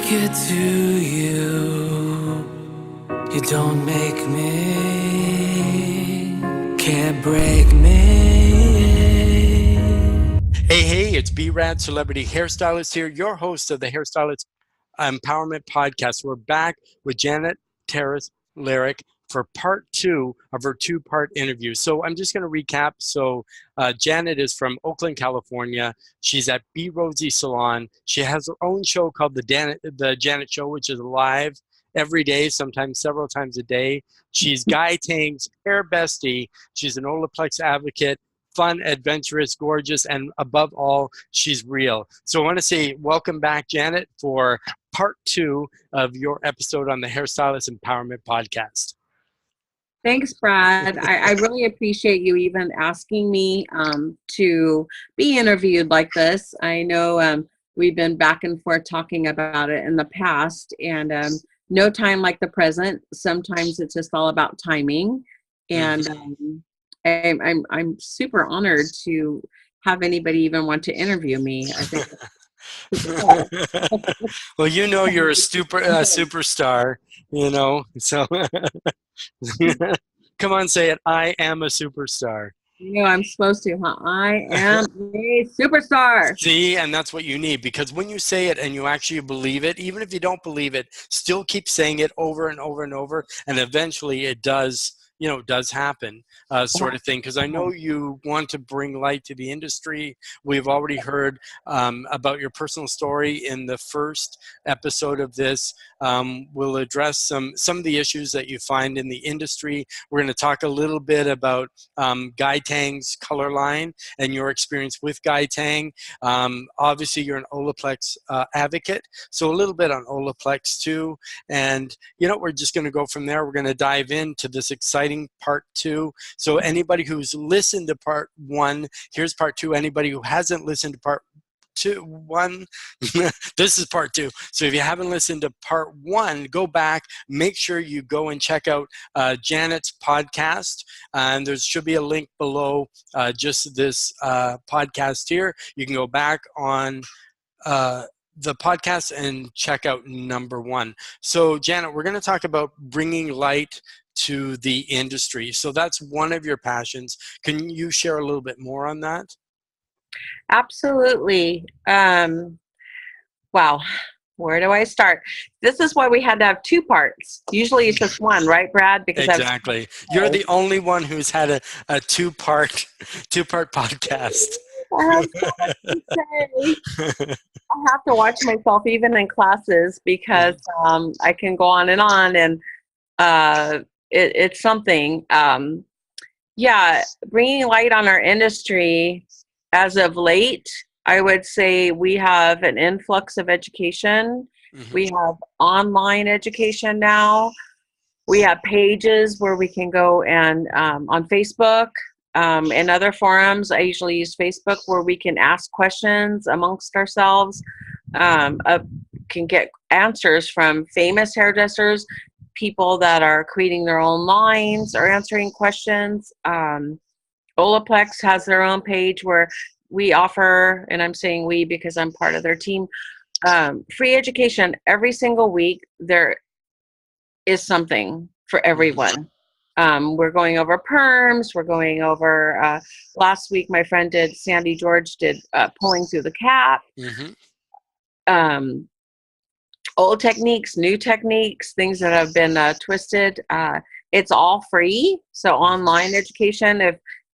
it to you. You don't make me, can't break me. Hey, it's B-Rad Celebrity Hairstylist here, your host of the Hairstylist Empowerment Podcast. We're back with Janet Teres Larick for part 2 of her 2-part interview. So I'm just going to recap. So Janet is from Oakland, California. She's at Rosie Salon. She has her own show called the Janet Show, which is live every day, sometimes several times a day. She's Guy Tang's hair bestie. She's an Olaplex advocate. Fun, adventurous, gorgeous, and above all, she's real. So I want to say welcome back, Janet, for part 2 of your episode on the Hairstylist Empowerment Podcast. Thanks, Brad. I really appreciate you even asking me to be interviewed like this. I know we've been back and forth talking about it in the past, and no time like the present. Sometimes it's just all about timing, and I'm super honored to have anybody even want to interview me. I think. Well, you know you're a superstar, you know, so come on, say it. I am a superstar. You know, I'm supposed to, huh? I am a superstar. See, and that's what you need, because when you say it and you actually believe it, even if you don't believe it, still keep saying it over and over and over, and eventually it does, you know, does happen, sort of thing. Because I know you want to bring light to the industry. We've already heard about your personal story in the first episode of this. We'll address some of the issues that you find in the industry. We're going to talk a little bit about Guy Tang's color line and your experience with Guy Tang. Obviously, you're an Olaplex advocate, so a little bit on Olaplex too. And, you know, we're just going to go from there. We're going to dive into this exciting part 2. So anybody who's listened to part 1, here's part 2. Anybody who hasn't listened to part 1, this is part 2. So if you haven't listened to part 1, go back, make sure you go and check out Janet's podcast, and there should be a link below just this podcast here. You can go back on the podcast and check out number 1. So Janet, we're going to talk about bringing light to the industry. So that's one of your passions. Can you share a little bit more on that? Absolutely. Wow. Where do I start? This is why we had to have 2 parts. Usually it's just one, right, Brad? Because exactly. You're the only one who's had a 2-part podcast. I have to watch myself even in classes, because I can go on, and it's something. Yeah, bringing light on our industry as of late, I would say we have an influx of education. We have online education now. We have pages where we can go and on Facebook and other forums. I usually use Facebook, where we can ask questions amongst ourselves, can get answers from famous hairdressers, people that are creating their own lines or answering questions. Olaplex has their own page where we offer, and I'm saying we because I'm part of their team, free education every single week. There is something for everyone. We're going over perms. We're going over, last week my friend Sandy George did pulling through the cap. Old techniques, new techniques, things that have been twisted. It's all free. So online education,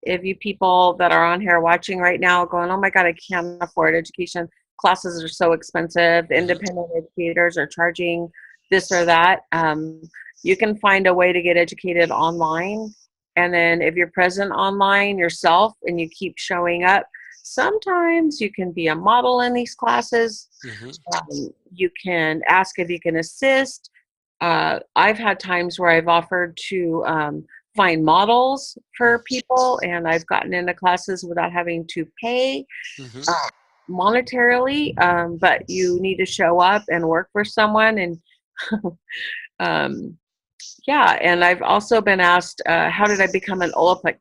if you people that are on here watching right now going, oh my God, I can't afford education. Classes are so expensive. Independent educators are charging this or that. You can find a way to get educated online. And then if you're present online yourself and you keep showing up, sometimes you can be a model in these classes. You can ask if you can assist. I've had times where I've offered to find models for people, and I've gotten into classes without having to pay monetarily, but you need to show up and work for someone. And yeah, and I've also been asked, how did I become an Olaplex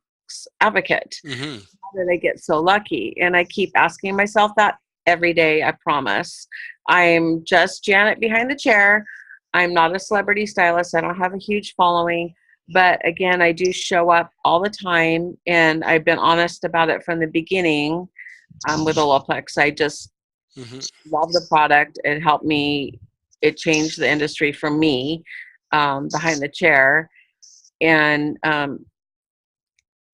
advocate? How did I get so lucky? And I keep asking myself that every day, I promise. I'm just Janet behind the chair. I'm not a celebrity stylist. I don't have a huge following. But again, I do show up all the time, and I've been honest about it from the beginning with Olaplex. I just love the product. It helped me. It changed the industry for me behind the chair. And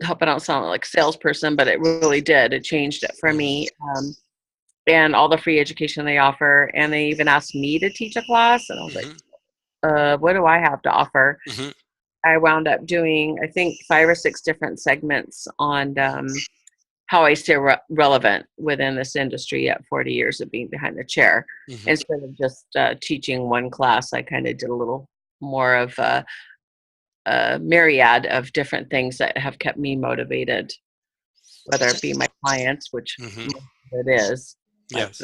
hope I don't sound like a salesperson, but it really did. It changed it for me. And all the free education they offer. And they even asked me to teach a class. And I was like, what do I have to offer? I wound up doing, I think, 5 or 6 different segments on how I stay relevant within this industry at 40 years of being behind the chair. Instead of just teaching one class, I kind of did a little more of a myriad of different things that have kept me motivated, whether it be my clients, which it is. Yes.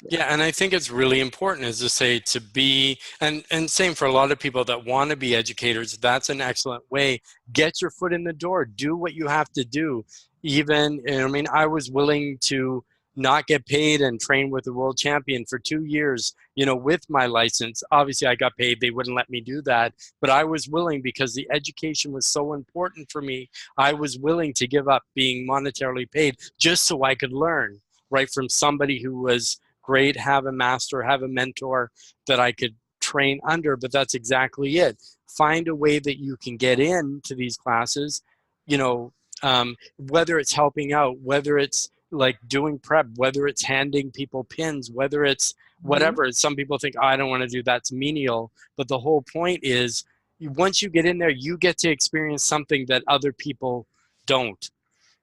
Yeah, and I think it's really important, as to say, to be, and same for a lot of people that want to be educators. That's an excellent way. Get your foot in the door. Do what you have to do. Even, I mean, I was willing to not get paid and train with the world champion for 2 years, with my license. Obviously, I got paid. They wouldn't let me do that. But I was willing, because the education was so important for me. I was willing to give up being monetarily paid just so I could learn, right, from somebody who was great, have a master, have a mentor that I could train under. But that's exactly it. Find a way that you can get into these classes, whether it's helping out, whether it's like doing prep, whether it's handing people pins, whether it's whatever. Some people think, I don't want to do that, it's menial. But the whole point is, once you get in there, you get to experience something that other people don't.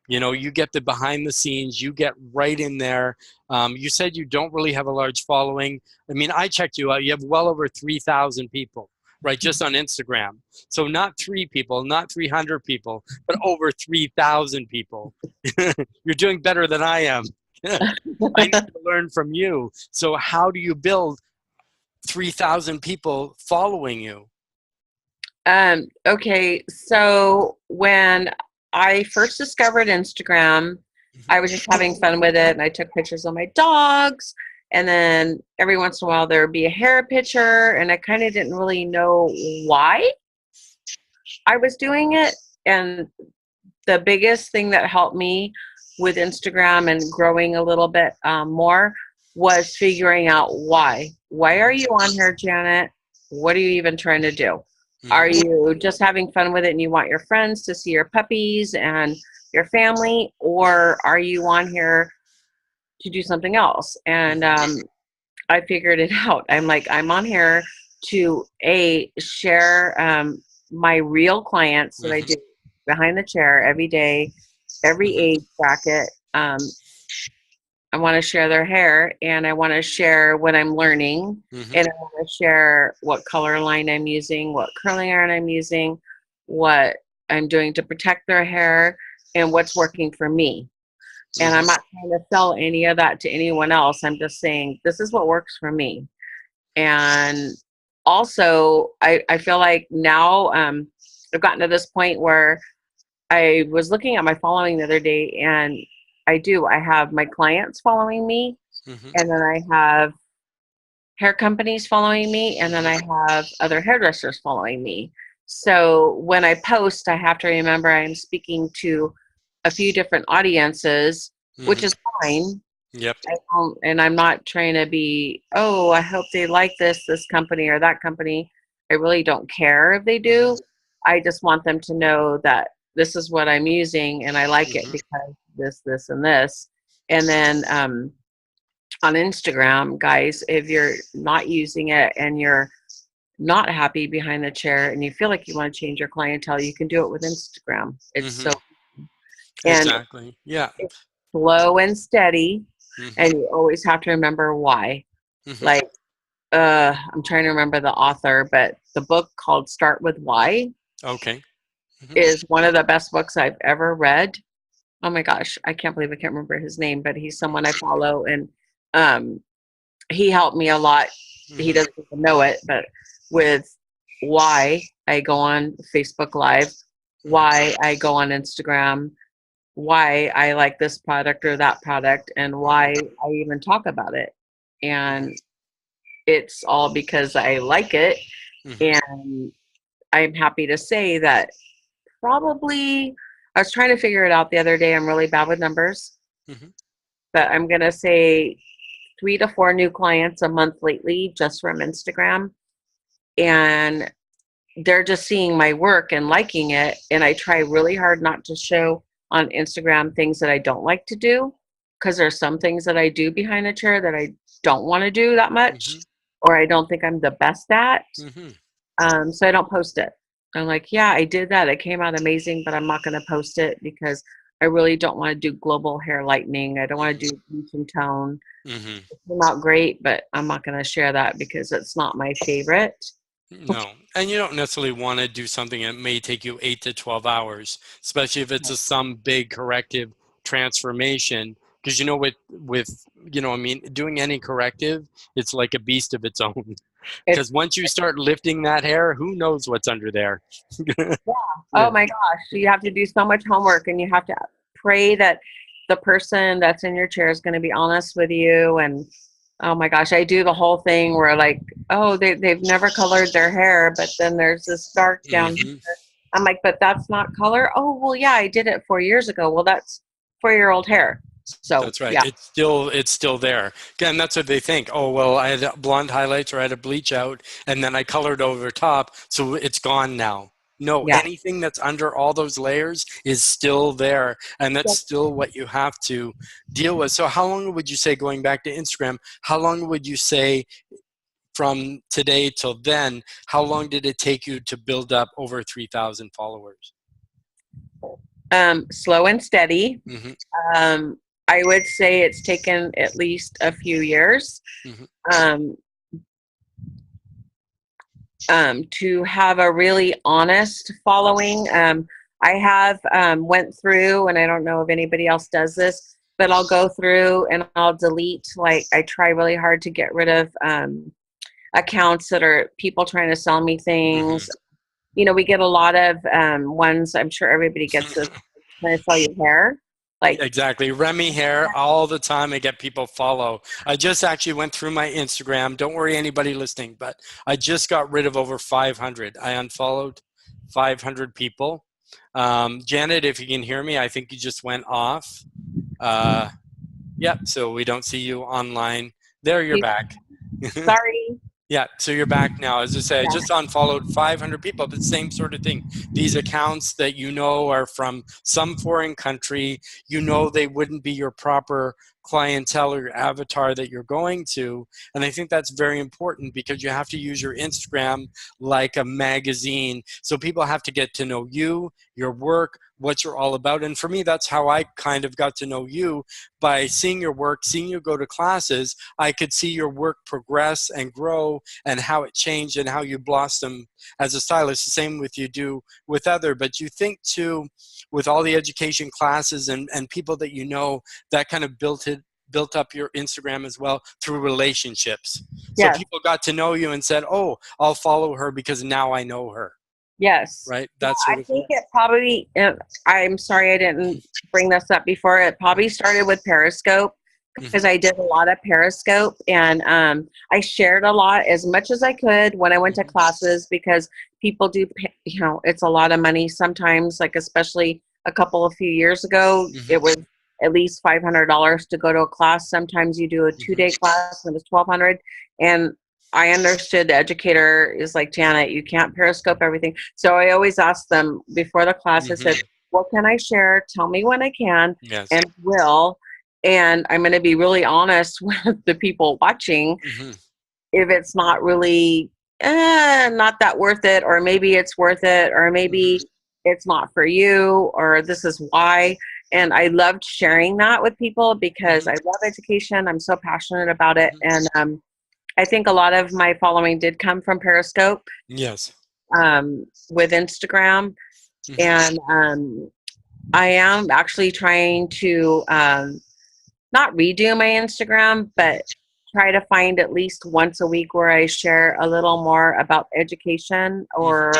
You get the behind the scenes, you get right in there. You said you don't really have a large following. I mean, I checked you out. You have well over 3,000 people, right, just on Instagram. So not 3 people, not 300 people, but over 3,000 people. You're doing better than I am. I need to learn from you. So how do you build 3,000 people following you? Okay, so when I first discovered Instagram, I was just having fun with it, and I took pictures of my dogs, and then every once in a while there would be a hair picture, and I kind of didn't really know why I was doing it. And the biggest thing that helped me with Instagram and growing a little bit more was figuring out why. Why are you on here, Janet? What are you even trying to do? Are you just having fun with it and you want your friends to see your puppies and your family, or are you on here to do something else? And I figured it out. I'm like, I'm on here to share my real clients that I do behind the chair every day, every age bracket. I want to share their hair, and I want to share what I'm learning, and I want to share what color line I'm using, what curling iron I'm using, what I'm doing to protect their hair, and what's working for me. And I'm not trying to sell any of that to anyone else. I'm just saying, this is what works for me. And also, I feel like now I've gotten to this point where I was looking at my following the other day, and I have my clients following me, and then I have hair companies following me, and then I have other hairdressers following me. So when I post, I have to remember I'm speaking to a few different audiences, which is fine. Yep. And I'm not trying to be, oh, I hope they like this company or that company. I really don't care if they do. I just want them to know that this is what I'm using, and I like it because this, and this. And then on Instagram, guys, if you're not using it and you're not happy behind the chair and you feel like you want to change your clientele, you can do it with Instagram. It's so exactly. Yeah. It's slow and steady, and you always have to remember why. Like, I'm trying to remember the author, but the book called Start With Why is one of the best books I've ever read. Oh my gosh, I can't believe I can't remember his name, but he's someone I follow, and he helped me a lot. He doesn't even know it, but with why I go on Facebook Live, why I go on Instagram, why I like this product or that product and why I even talk about it. And it's all because I like it. Hmm. And I'm happy to say that probably I was trying to figure it out the other day. I'm really bad with numbers, Hmm. but I'm going to say 3 to 4 new clients a month lately just from Instagram. And they're just seeing my work and liking it. And I try really hard not to show on Instagram things that I don't like to do, because there's some things that I do behind a chair that I don't want to do that much, Hmm. or I don't think I'm the best at. Hmm. So I don't post it. I'm like, yeah, I did that. It came out amazing, but I'm not going to post it because I really don't want to do global hair lightening. I don't want to do bleach and tone. Hmm. It came out great, but I'm not going to share that because it's not my favorite. No, and you don't necessarily want to do something that may take you 8 to 12 hours, especially if it's some big corrective transformation. Because with I mean, doing any corrective, it's like a beast of its own. It's Because once you start lifting that hair, who knows what's under there? Oh Yeah. my gosh, you have to do so much homework and you have to pray that the person that's in your chair is going to be honest with you. And oh my gosh, I do the whole thing where like, oh, they've never colored their hair, but then there's this dark down here. Hmm. I'm like, but that's not color. Oh, well, yeah, I did it 4 years ago. Well, that's 4-year-old hair. So That's right. yeah, It's still there. Again, that's what they think. Oh, well, I had blonde highlights or I had a bleach out and then I colored over top, so it's gone now. No, yeah. anything that's under all those layers is still there, and that's still what you have to deal with. So how long would you say, going back to Instagram, how long would you say from today till then, how long did it take you to build up over 3,000 followers? Slow and steady. Hmm. Um, I would say it's taken at least a few years. Hmm. Um, to have a really honest following. I have went through, and I don't know if anybody else does this, but I'll go through and I'll delete. Like I try really hard to get rid of accounts that are people trying to sell me things. Hmm. We get a lot of ones. I'm sure everybody gets this trying to sell you hair. Like Exactly. Remy hair all the time. I get people follow. I just actually went through my Instagram. Don't worry, anybody listening, but I just got rid of over 500. I unfollowed 500 people. Janet, if you can hear me, I think you just went off. Uh, yep. So we don't see you online. There, you're back. sorry. Yeah, so you're back now. As I say, I Yeah. just unfollowed 500 people, but same sort of thing. These accounts that are from some foreign country, they wouldn't be your proper clientele or your avatar that you're going to. And I think that's very important because you have to use your Instagram like a magazine. So people have to get to know you, your work, what you're all about. And for me, that's how I kind of got to know you, by seeing your work, seeing you go to classes. I could see your work progress and grow and how it changed and how you blossom as a stylist. The same with you do with other. But you think too, with all the education classes and people that that kind of built up your Instagram as well through relationships. So Yes. people got to know you and said, oh, I'll follow her because now I know her. Yes. Right? Yeah, That sort I of think thing. it probably, I'm sorry I didn't bring this up before. It probably started with Periscope because Mhm. I did a lot of Periscope and I shared a lot as much as I could when I went to Mhm. classes because people do, it's a lot of money sometimes, like especially a few years ago, it Mhm. was at least $500 to go to a class. Sometimes you do a Mhm. 2-day class and it was 1,200. And I understood the educator is like, Janet, you can't Periscope everything. So I always ask them before the class, I said, Mhm. what can I share? Tell me when I can Yes. and will. And I'm going to be really honest with the people watching. Mhm. If it's not really, not that worth it, or maybe it's worth it, or maybe Mhm. it's not for you, or this is why. And I loved sharing that with people because Mhm. I love education. I'm so passionate about it. Mhm. And I think a lot of my following did come from Periscope, Yes. with Instagram. Mhm. And I am actually trying to not redo my Instagram, Mhm. but try to find at least once a week where I share a little more about education Mhm. or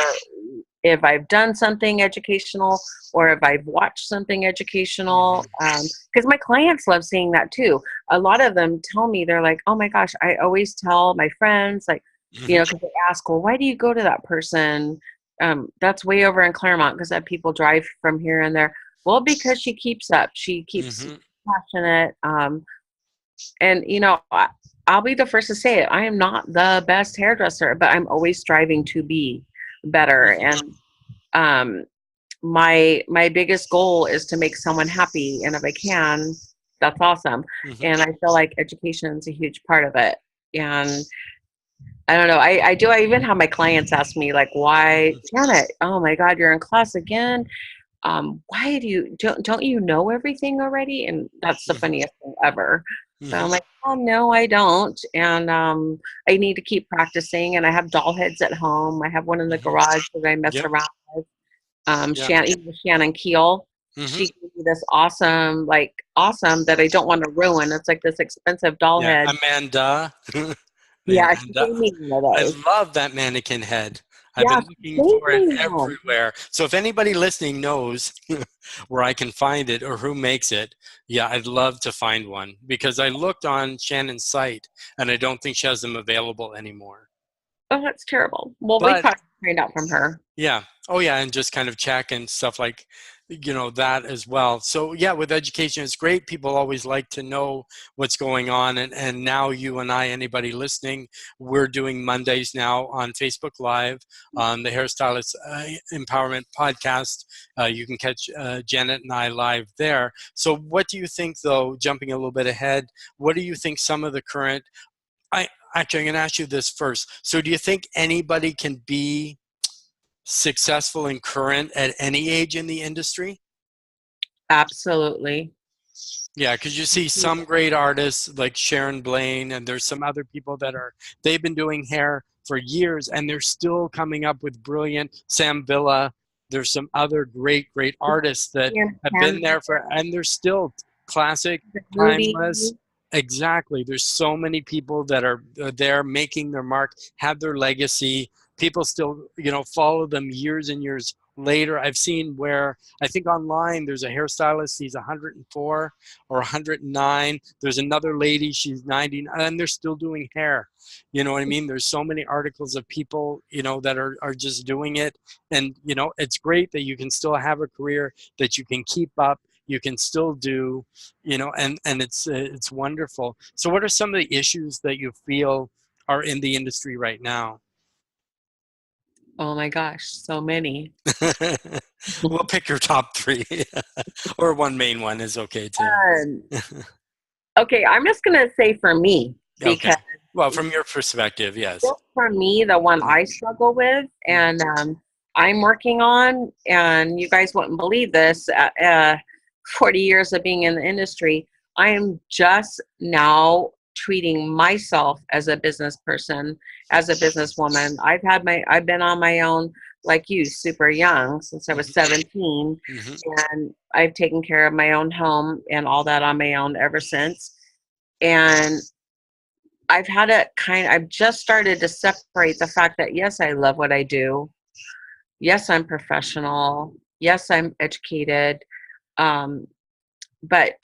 if I've done something educational or if I've watched something educational. Because my clients love seeing that too. A lot of them tell me, they're like, oh my gosh, I always tell my friends, like, you know, because they ask, well, why do you go to that person? That's way over in Claremont, because I have people drive from here and there. Well, because she keeps up. She keeps passionate. And, you know, I'll be the first to say it. I am not the best hairdresser, but I'm always striving to be better. And my biggest goal is to make someone happy. And if I can, that's awesome. And I feel like education is a huge part of it. And I don't know. I even have my clients ask me, like, why, Janet, oh my God, you're in class again. Why don't you know everything already? And that's the funniest thing ever. So I'm like, oh no, I don't. And I need to keep practicing. And I have doll heads at home. I have one in the garage that I mess around with. Shannon Keel. She gave me this awesome that I don't want to ruin. It's like this expensive doll head. Amanda. Yeah, she gave me one of those. I love that mannequin head. I've been looking for it everywhere. So if anybody listening knows where I can find it or who makes it, yeah, I'd love to find one, because I looked on Shannon's site and I don't think she has them available anymore. Oh, that's terrible. Well, we probably find out from her. Yeah. Oh, yeah. And just kind of check and stuff like, you know, that as well. So, yeah, with education, it's great. People always like to know what's going on. And now you and I, anybody listening, we're doing Mondays now on Facebook Live on the Hairstylist Empowerment Podcast. You can catch Janet and I live there. So what do you think, though, jumping a little bit ahead, what do you think some of the current, actually, I'm going to ask you this first. So do you think anybody can be successful and current at any age in the industry? Absolutely. Yeah, because you see some great artists like Sharon Blaine, and there's some other people they've been doing hair for years and they're still coming up with brilliant, Sam Villa. There's some other great artists that have been there and they're still classic, timeless. Exactly. There's so many people that are there making their mark, have their legacy. People still, you know, follow them years and years later. I've seen where, I think online, there's a hairstylist, he's 104 or 109. There's another lady, she's 90, and they're still doing hair. You know what I mean? There's so many articles of people, you know, that are just doing it. And, you know, it's great that you can still have a career, that you can keep up, you can still do, you know, and it's wonderful. So what are some of the issues that you feel are in the industry right now? Oh my gosh, so many. We'll pick your top 3 or one main one is okay too. Okay, I'm just going to say for me, because well, from your perspective, yes. For me, the one I struggle with and I'm working on, and you guys wouldn't believe this, 40 years of being in the industry, I am just now treating myself as a business person, as a businesswoman. I've been on my own, like you, super young, since I was 17, and I've taken care of my own home and all that on my own ever since. And I've just started to separate the fact that, yes, I love what I do. Yes, I'm professional. Yes, I'm educated. But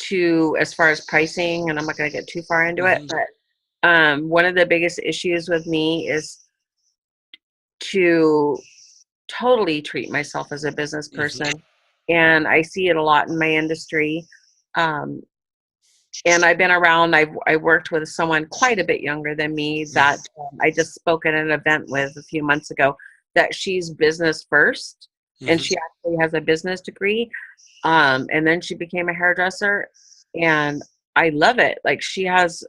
as far as pricing, and I'm not going to get too far into it, but one of the biggest issues with me is to totally treat myself as a business person. And I see it a lot in my industry. And I've been around, I worked with someone quite a bit younger than me that I just spoke at an event with a few months ago, that she's business first, and she actually has a business degree. And then she became a hairdresser, and I love it. Like, she has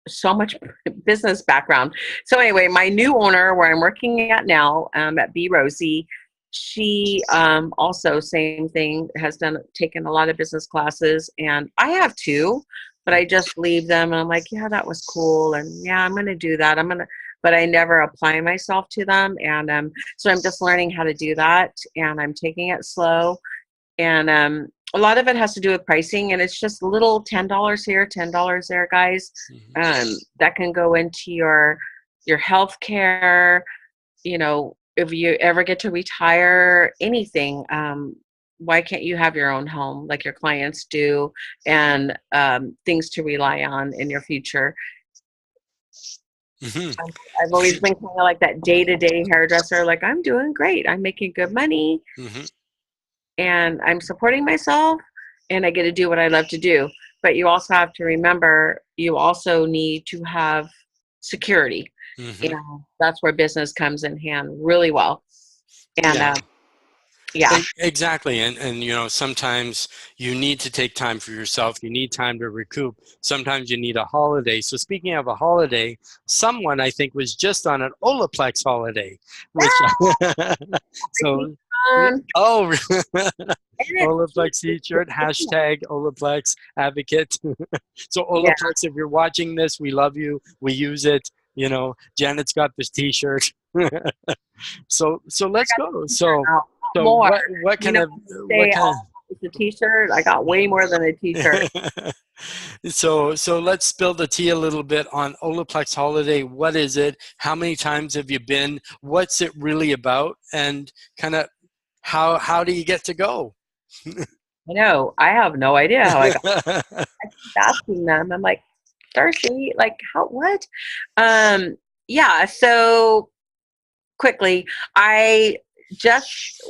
so much business background. So anyway, my new owner, where I'm working at now, at Rosie, she also, same thing, has taken a lot of business classes, and I have too, but I just leave them and I'm like, yeah, that was cool, and yeah, I'm gonna do that. But I never apply myself to them, and so I'm just learning how to do that, and I'm taking it slow. And a lot of it has to do with pricing, and it's just little $10 here, $10 there, guys. That can go into your health care, you know, if you ever get to retire anything, why can't you have your own home like your clients do, and things to rely on in your future? Hmm. I've always been kind of like that day-to-day hairdresser. Like, I'm doing great. I'm making good money Hmm. and I'm supporting myself and I get to do what I love to do. But you also have to remember, you also need to have security. Hmm. And that's where business comes in hand really well. And Yeah. yeah, Exactly. And sometimes you need to take time for yourself. You need time to recoup. Sometimes you need a holiday. So speaking of a holiday, someone I think was just on an Olaplex holiday, which so um, oh and Olaplex t-shirt, hashtag Olaplex advocate. So yeah, Olaplex, if you're watching this, we love you. We use it. Janet's got this t-shirt. So I let's got go. a t-shirt So now. so More. what You kind know, of what say, kind oh, it's a t-shirt. I got way more than a t-shirt. so let's spill the tea a little bit on Olaplex Holiday. What is it? How many times have you been? What's it really about? And kind of how do you get to go? I know. I have no idea how I got. I keep asking them. I'm like, Darcy, like, how? What? Um, yeah. So quickly, I just,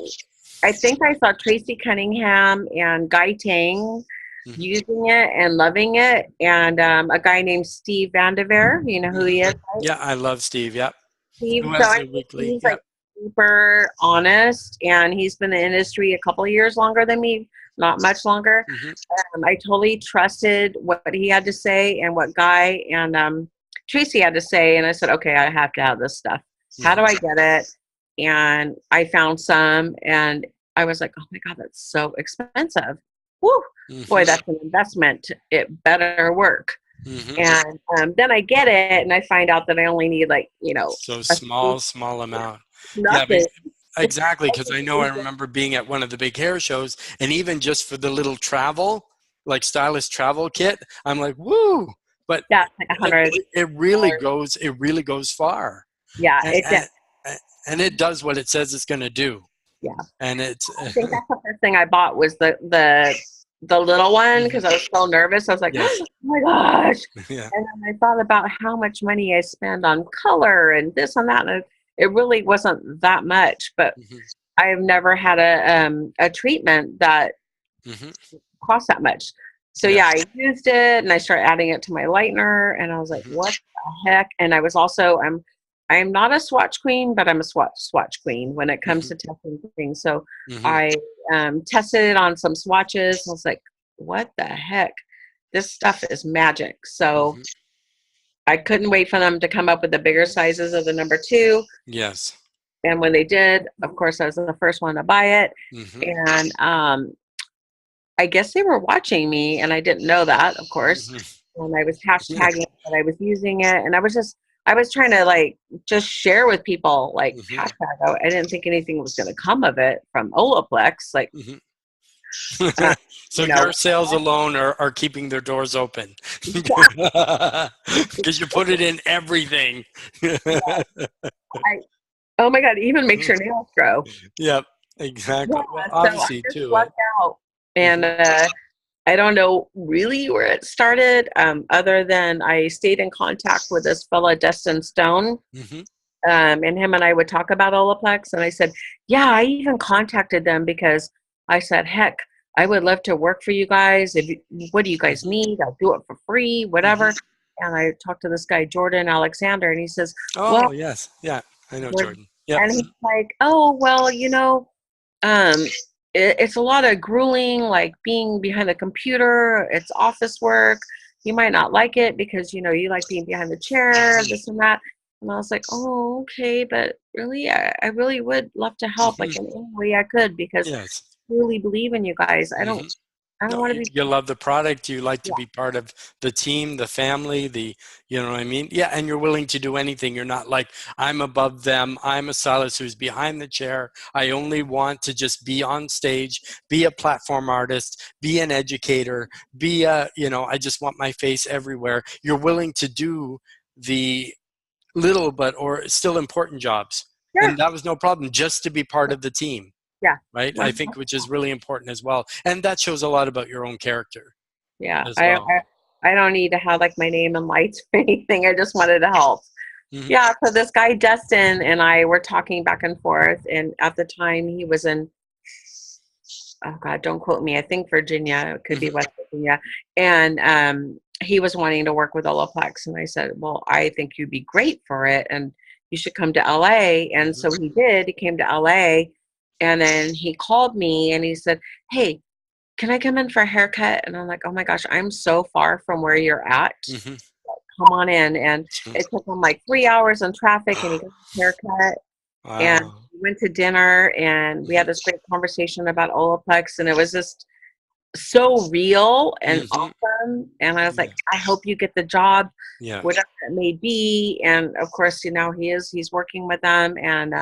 I think I saw Tracy Cunningham and Guy Tang Mhm. using it and loving it, and a guy named Steve Vandever. You know who he is, right? Yeah, I love Steve. Yep. Steve. Who So has I the think weekly? he's like Yep. super honest, and he's been in the industry a couple of years longer than me, not much longer. Hmm. I totally trusted what he had to say and what Guy and Tracy had to say, and I said, okay, I have to have this stuff. How do Hmm. I get it? And I found some, and I was like, oh my god, that's so expensive. Woo, boy, Hmm. that's an investment. It better work. Hmm. And then I get it, and I find out that I only need like So a small amount. Yeah, nothing. exactly. Because I remember being at one of the big hair shows, and even just for the little travel, like stylist travel kit, I'm like, woo! But Yeah, it's like $100. it really goes far, Yeah, and it did. and it does what it says it's going to do, Yeah. and it's I think that's the first thing I bought was the little one because I was so nervous. I was like, yes, oh my gosh. yeah, And then I thought about how much money I spend on color and this and that. And it really wasn't that much, but hmm I've never had a treatment that hmm cost that much. So yeah, yes, I used it and I started adding it to my lightener and I was like, hmm what the heck? And I was also I'm not a swatch queen, but I'm a swatch queen when it comes hmm to testing things. So hmm I tested it on some swatches. I was like, what the heck? This stuff is magic. So hmm I couldn't wait for them to come up with the bigger sizes of the number two. yes, And when they did, of course, I was the first one to buy it. hmm And I guess they were watching me, and I didn't know that, of course. hmm And I was hashtagging that I was using it, and I was trying to like just share with people, like hmm hashtag. I didn't think anything was going to come of it from Olaplex, like hmm uh, So you know. your sales alone are keeping their doors open because you put it in everything. I, oh my god, even makes your nails grow. Yep, Yeah, exactly. Well, so I obviously just too. lucked out, and Mhm, I don't know really where it started, other than I stayed in contact with this fella, Destin Stone. mhm, And him and I would talk about Olaplex. And I said, yeah, I even contacted them because I said, heck, I would love to work for you guys. What do you guys mhm, need? I'll do it for free, whatever. mhm. And I talked to this guy, Jordan Alexander, and he says, well, Oh yes, yeah, I know we're, Jordan. Yep. and he's like, oh, well, um, it's a lot of grueling, like being behind the computer. It's office work. You might not like it because you like being behind the chair, Mhm, this and that. And I was like, oh, okay, but really, I really would love to help, mhm. like in any way I could, because Yes. I really believe in you guys. Mhm. I don't No, want to you, be. you love the product. You like to Yeah, be part of the team, the family, you know what I mean? Yeah, and you're willing to do anything. You're not like, I'm above them. I'm a stylist who's behind the chair. I only want to just be on stage, be a platform artist, be an educator, I just want my face everywhere. You're willing to do the little but or still important jobs. Sure. And that was no problem, just to be part of the team. Yeah. Right. I think, which is really important as well. And that shows a lot about your own character. Yeah. As well. I don't need to have like my name in lights or anything. I just wanted to help. Mm-hmm. Yeah. So this guy, Dustin, and I were talking back and forth. And at the time he was in, oh God, don't quote me. I think Virginia, it could be West Virginia. And he was wanting to work with Olaplex. And I said, well, I think you'd be great for it. And you should come to LA. And so he did. He came to LA. And then he called me and he said, hey, can I come in for a haircut? And I'm like, oh my gosh, I'm so far from where you're at. Come on in. And it took him like 3 hours in traffic and he got a haircut. Wow. And we went to dinner and we had this great conversation about Olaplex, and it was just so real and awesome. And I was like, I hope you get the job, whatever it may be. And of course, he's working with them, and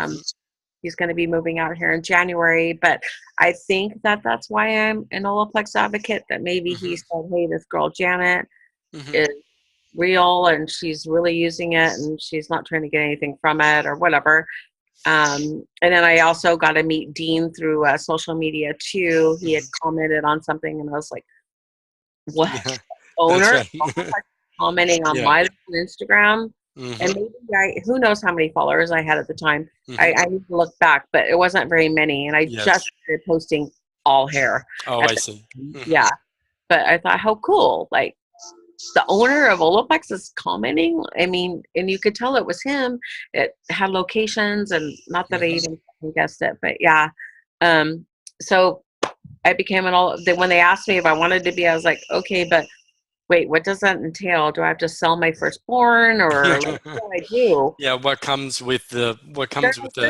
he's going to be moving out here in January. But I think that's why I'm an Olaplex advocate, that maybe he said, hey, this girl, Janet, is real and she's really using it and she's not trying to get anything from it or whatever. And then I also got to meet Dean through social media too. He had commented on something and I was like, what? Yeah, Owner right. commenting on my Instagram. And maybe who knows how many followers I had at the time. I need to look back, but it wasn't very many. And I just started posting all hair. Oh, I see. Yeah. But I thought, how cool. Like, the owner of Olaplex is commenting. I mean, and you could tell it was him. It had locations, and not that I even guessed it, but yeah. So I became when they asked me if I wanted to be, I was like, okay, but wait, what does that entail? Do I have to sell my firstborn, or like, what do I do? Yeah, what comes with the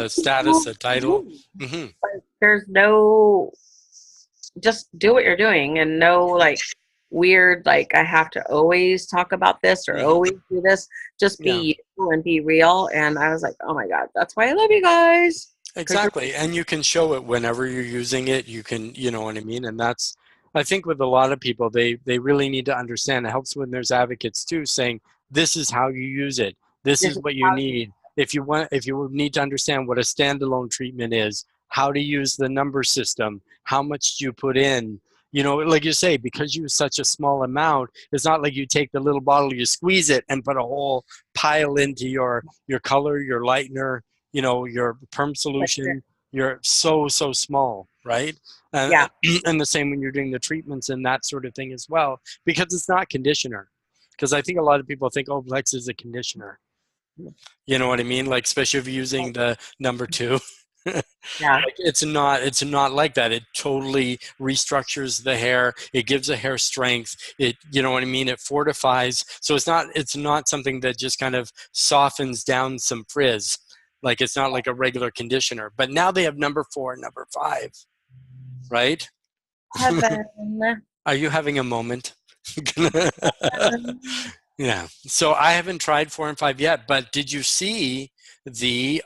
status, the title? There's no, just do what you're doing, and no like weird, like I have to always talk about this or always do this. Just be you and be real. And I was like, oh my God, that's why I love you guys. Exactly. And you can show it whenever you're using it. You can, you know what I mean? And that's, I think with a lot of people, they really need to understand. It helps when there's advocates too, saying, this is how you use it. This is what you need. If you need to understand what a standalone treatment is, how to use the number system, how much do you put in, like you say, because you use such a small amount, it's not like you take the little bottle, you squeeze it and put a whole pile into your color, your lightener, your perm solution. You're so small, right? And the same when you're doing the treatments and that sort of thing as well, because it's not conditioner. Because I think a lot of people think, oh, Plex is a conditioner. You know what I mean? Like, especially if you're using the number 2. Like, it's not like that. It totally restructures the hair. It gives the hair strength. It, you know what I mean? It fortifies. So it's not something that just kind of softens down some frizz. Like, it's not like a regular conditioner. But now they have number 4 and number 5, right? Heaven. Are you having a moment? Yeah. So I haven't tried 4 and 5 yet, but did you see the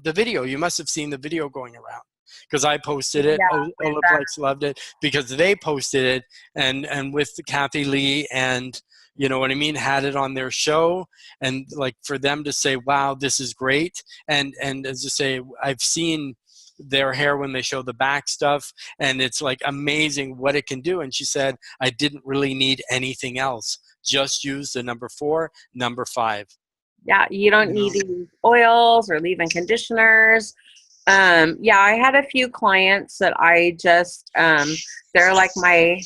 video? You must have seen the video going around, because I posted it. Olaplex loved it because they posted it, and with Kathy Lee, and you know what I mean, had it on their show, and like for them to say, wow, this is great. And as I say, I've seen their hair when they show the back stuff, and it's like amazing what it can do. And she said, I didn't really need anything else. Just use the number 4, number 5. Yeah, you don't need to use oils or leave-in conditioners. I had a few clients that I just, they're like my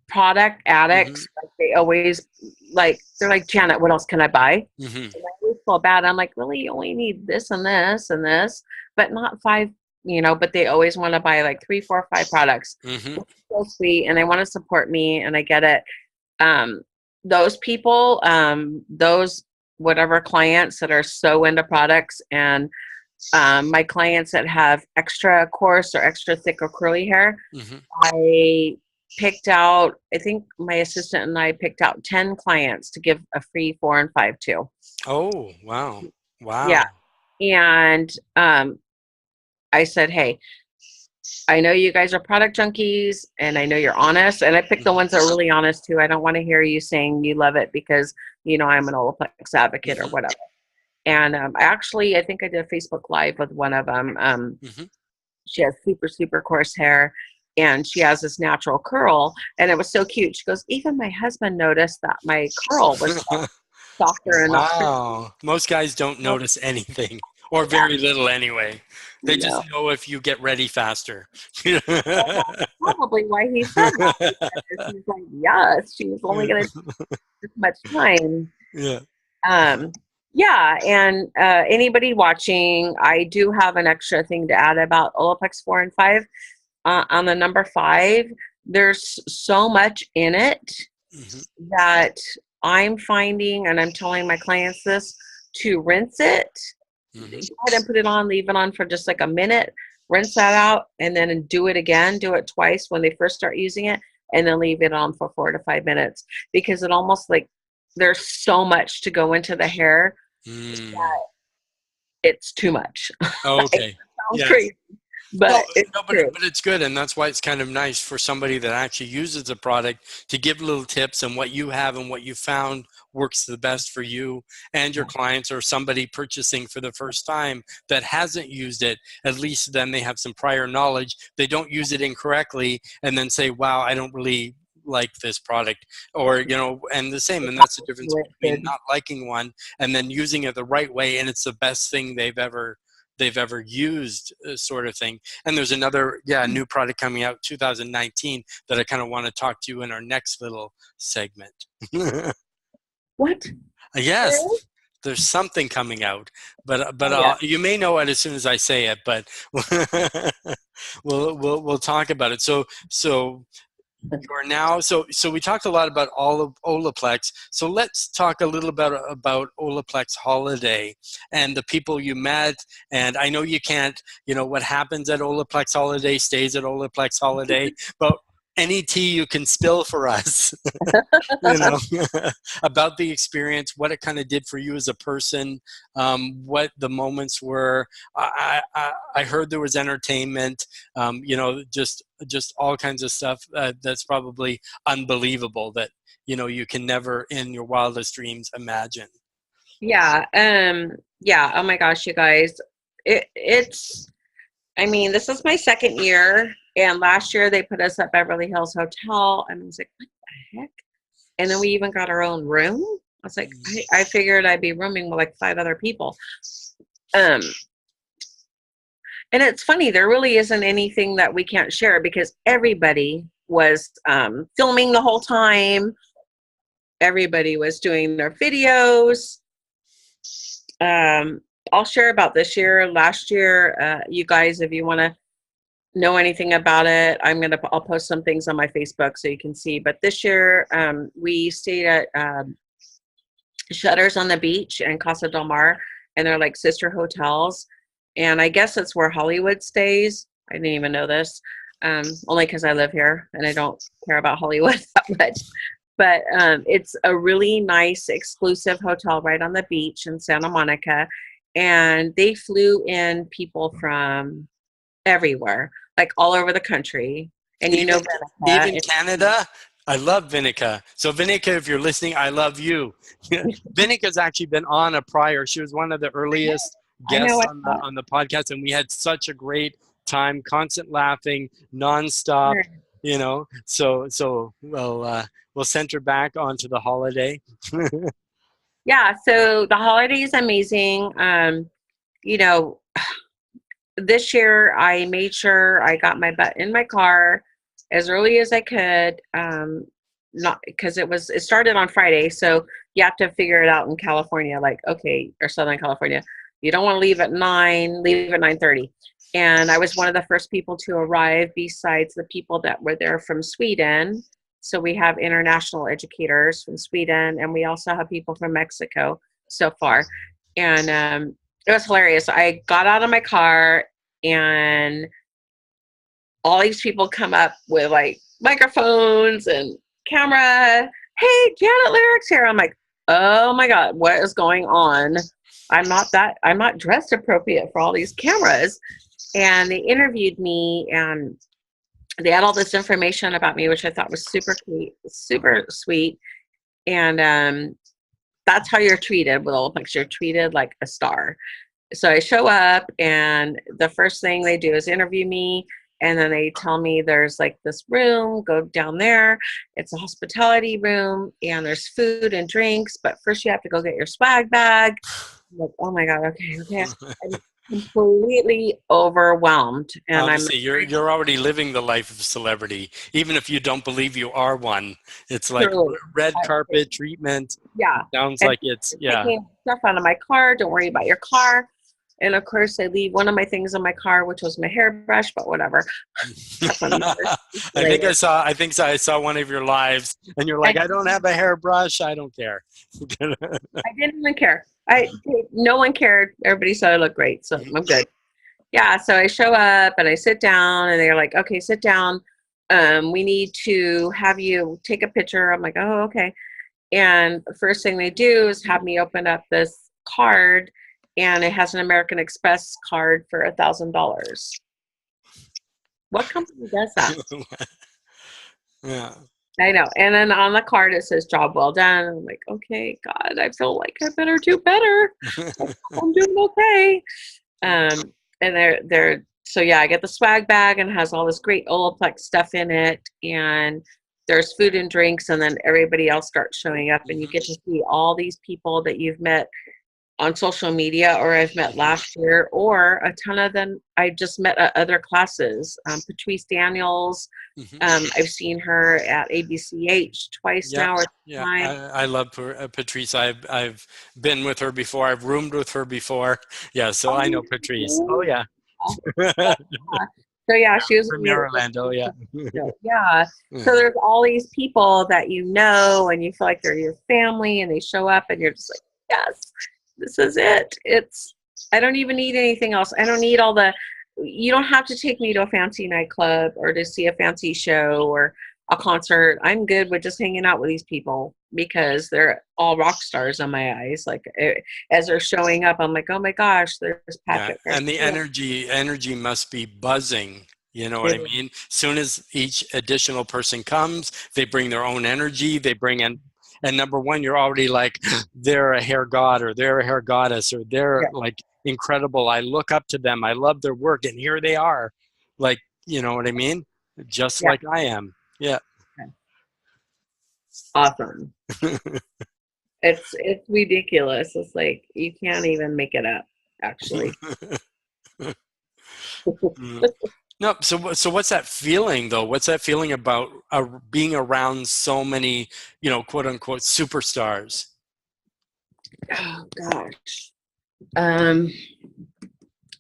product addicts. Like, they always, like, they're like, Janet, what else can I buy? And I always feel bad. I'm like, really, you only need this and this and this, but not 5, but they always want to buy like 3, 4, 5 products. It's so sweet, and they want to support me, and I get it. Those people, those whatever clients that are so into products, and my clients that have extra coarse or extra thick or curly hair, I think my assistant and I picked out 10 clients to give a free 4 and 5 to. Oh, wow. Yeah. And I said, hey, I know you guys are product junkies, and I know you're honest, and I picked the ones that are really honest too. I don't want to hear you saying you love it because, I'm an Olaplex advocate or whatever. And I think I did a Facebook Live with one of them. Hmm. She has super, super coarse hair, and she has this natural curl, and it was so cute. She goes, even my husband noticed that my curl was softer and not Wow. Most guys don't so. notice anything, or very little anyway. They No, just know if you get ready faster. well, that's probably why he said that, because he's like, yes, she's only going to take this much time. Yeah. Um, yeah, and anybody watching, I do have an extra thing to add about Olaplex 4 and 5. On the number 5, there's so much in it Hmm. that I'm finding, and I'm telling my clients this, to rinse it. Go Hmm. ahead and put it on, leave it on for just like a minute, rinse that out, and then do it again. Do it twice when they first start using it, and then leave it on for 4 to 5 minutes, because it almost like there's so much to go into the hair Mm. that it's too much. It Okay. sounds Yes. crazy, but No, it's no, true. but it's good, and that's why it's kind of nice for somebody that actually uses the product to give little tips and what you have and what you found works the best for you and your clients, or somebody purchasing for the first time that hasn't used it. At least then they have some prior knowledge. They don't use it incorrectly and then say, "Wow, I don't really like this product," or and the same. And that's the difference between not liking one and then using it the right way, and it's the best thing they've ever used, sort of thing. And there's another, new product coming out 2019 that I kind of want to talk to you in our next little segment. What? Yes, there's something coming out, but Oh, yeah. you may know it as soon as I say it. But we'll talk about it. So you're now, so we talked a lot about all of Olaplex. So let's talk a little bit about Olaplex Holiday and the people you met. And I know you can't, what happens at Olaplex Holiday stays at Olaplex Holiday, but any tea you can spill for us, you know, about the experience, what it kind of did for you as a person, what the moments were. I heard there was entertainment, just all kinds of stuff that's probably unbelievable that you can never in your wildest dreams imagine. Yeah. Yeah. Oh my gosh, you guys. It's I mean, this is my second year, and last year they put us at Beverly Hills Hotel, and I was like, what the heck? And then we even got our own room. I was like, I figured I'd be rooming with like 5 other people. Um, and it's funny, there really isn't anything that we can't share because everybody was filming the whole time. Everybody was doing their videos. I'll share about this year. Last year, you guys, if you want to know anything about it, I'll post some things on my Facebook so you can see. But this year, we stayed at Shutters on the Beach and Casa del Mar, and they're like sister hotels. And I guess it's where Hollywood stays. I didn't even know this, only because I live here and I don't care about Hollywood that much. But it's a really nice, exclusive hotel right on the beach in Santa Monica. And they flew in people from everywhere, like all over the country. And Even Veneca, even Canada. I love Vinica. So Vinica, if you're listening, I love you. Vinica's actually been on a prior. She was one of the earliest I know guests I on the podcast, and we had such a great time, constant laughing, nonstop. thought. So we'll center back onto the holiday. Yeah, so the holiday is amazing. You know, this year I made sure I got my butt in my car as early as I could. Not because it started on Friday, so you have to figure it out in California, like okay, or Southern California. You don't want to leave at 9, leave at 9:30. And I was one of the first people to arrive besides the people that were there from Sweden. So we have international educators from Sweden, and we also have people from Mexico so far. And it was hilarious. I got out of my car, and all these people come up with like microphones and camera. Hey, Janet Larick's here. I'm like, oh my God, what is going on? I'm not dressed appropriate for all these cameras. And they interviewed me, and they had all this information about me, which I thought was super sweet. And that's how you're treated with Olaplex. You're treated like a star. So I show up, and the first thing they do is interview me. And then they tell me there's like this room, go down there. It's a hospitality room, and there's food and drinks. But first you have to go get your swag bag. I'm like, oh my God, okay. I'm completely overwhelmed. And I'm Obviously, you're already living the life of a celebrity, even if you don't believe you are one. It's like truly, red carpet treatment. yeah. Sounds And like it's taking stuff out of my car. Don't worry about your car. And of course, I leave one of my things in my car, which was my hairbrush, but whatever. That's another I think I saw one of your lives, and you're like, I don't have a hairbrush. I don't care. I didn't even care. No one cared. Everybody said I looked great, so I'm good. Yeah, so I show up and I sit down, and they're like, okay, sit down. We need to have you take a picture. I'm like, oh, okay. And the first thing they do is have me open up this card, and it has an American Express card for $1,000. What company does that? Yeah. I know. And then on the card it says job well done. I'm like, okay, God, I feel like I better do better. I'm doing okay. And they're so yeah, I get the swag bag, and it has all this great Olaplex stuff in it, and there's food and drinks, and then everybody else starts showing up, and you get to see all these people that you've met on social media, or I've met last year, or a ton of them I just met at other classes. Patrice Daniels, I've seen her at ABCH twice now. Or yeah. I love Patrice. I've been with her before. I've roomed with her before. Yeah, so I know Patrice. Oh yeah. So yeah, she was from Orlando. Yeah. Yeah. So there's all these people that you know, and you feel like they're your family, and they show up, and you're just like, yes, this is it. I don't even need anything else. I don't need you don't have to take me to a fancy nightclub or to see a fancy show or a concert. I'm good with just hanging out with these people, because they're all rock stars in my eyes. Like as they're showing up, I'm like, oh my gosh, there's Patrick. Yeah. And the energy must be buzzing. You know what I mean? As soon as each additional person comes, they bring their own energy. They bring in, and number one, you're already like, they're a hair god, or they're a hair goddess, or they're like incredible. I look up to them. I love their work, and here they are. Like, you know what I mean? Just like I am. Yeah. Awesome. It's ridiculous. It's like you can't even make it up, actually. No, so what's that feeling though? What's that feeling about being around so many, quote unquote superstars? Oh gosh,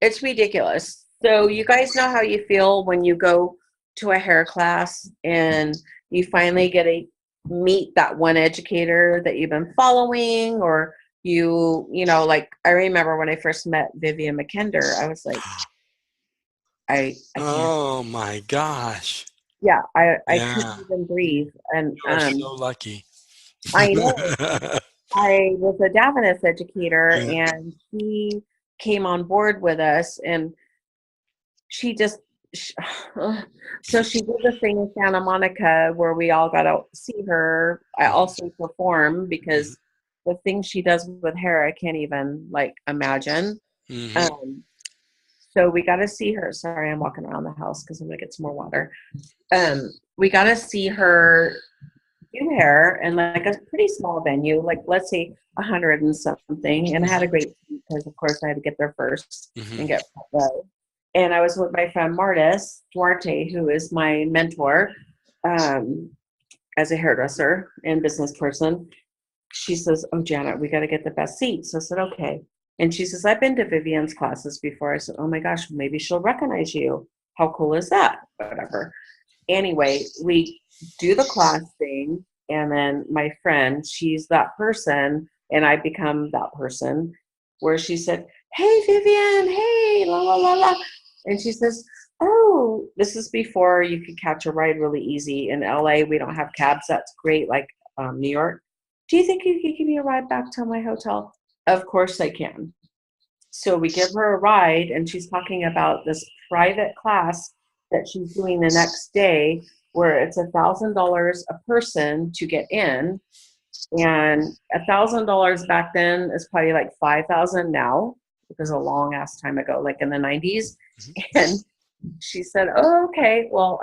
it's ridiculous. So you guys know how you feel when you go to a hair class and you finally get to meet that one educator that you've been following, or like I remember when I first met Vivian McKender, I was like, I oh my gosh. Yeah, I couldn't even breathe. And you are so lucky. I know. I was a Davines educator, and she came on board with us, and she just so she did the thing in Santa Monica where we all got to see her. I also perform, because the things she does with hair, I can't even imagine. So we got to see her. Sorry, I'm walking around the house because I'm going to get some more water. We got to see her do hair in like a pretty small venue, like let's say 100 and something. And I had a great time because, of course, I had to get there first and get low. And I was with my friend Martis Duarte, who is my mentor as a hairdresser and business person. She says, oh, Janet, we got to get the best seats. So I said, okay. And she says, I've been to Vivian's classes before. I said, oh my gosh, maybe she'll recognize you. How cool is that? Whatever. Anyway, we do the class thing. And then my friend, she's that person. And I become that person where she said, hey, Vivian, hey, la, la, la, la. And she says, oh, this is before you could catch a ride really easy. In LA, we don't have cabs. That's great. Like New York. Do you think you could give me a ride back to my hotel? Of course I can. So we give her a ride, and she's talking about this private class that she's doing the next day, where it's $1,000 a person to get in. And $1,000 back then is probably like 5,000 now. It was a long ass time ago, like in the 90s. And she said, "Oh, okay, well,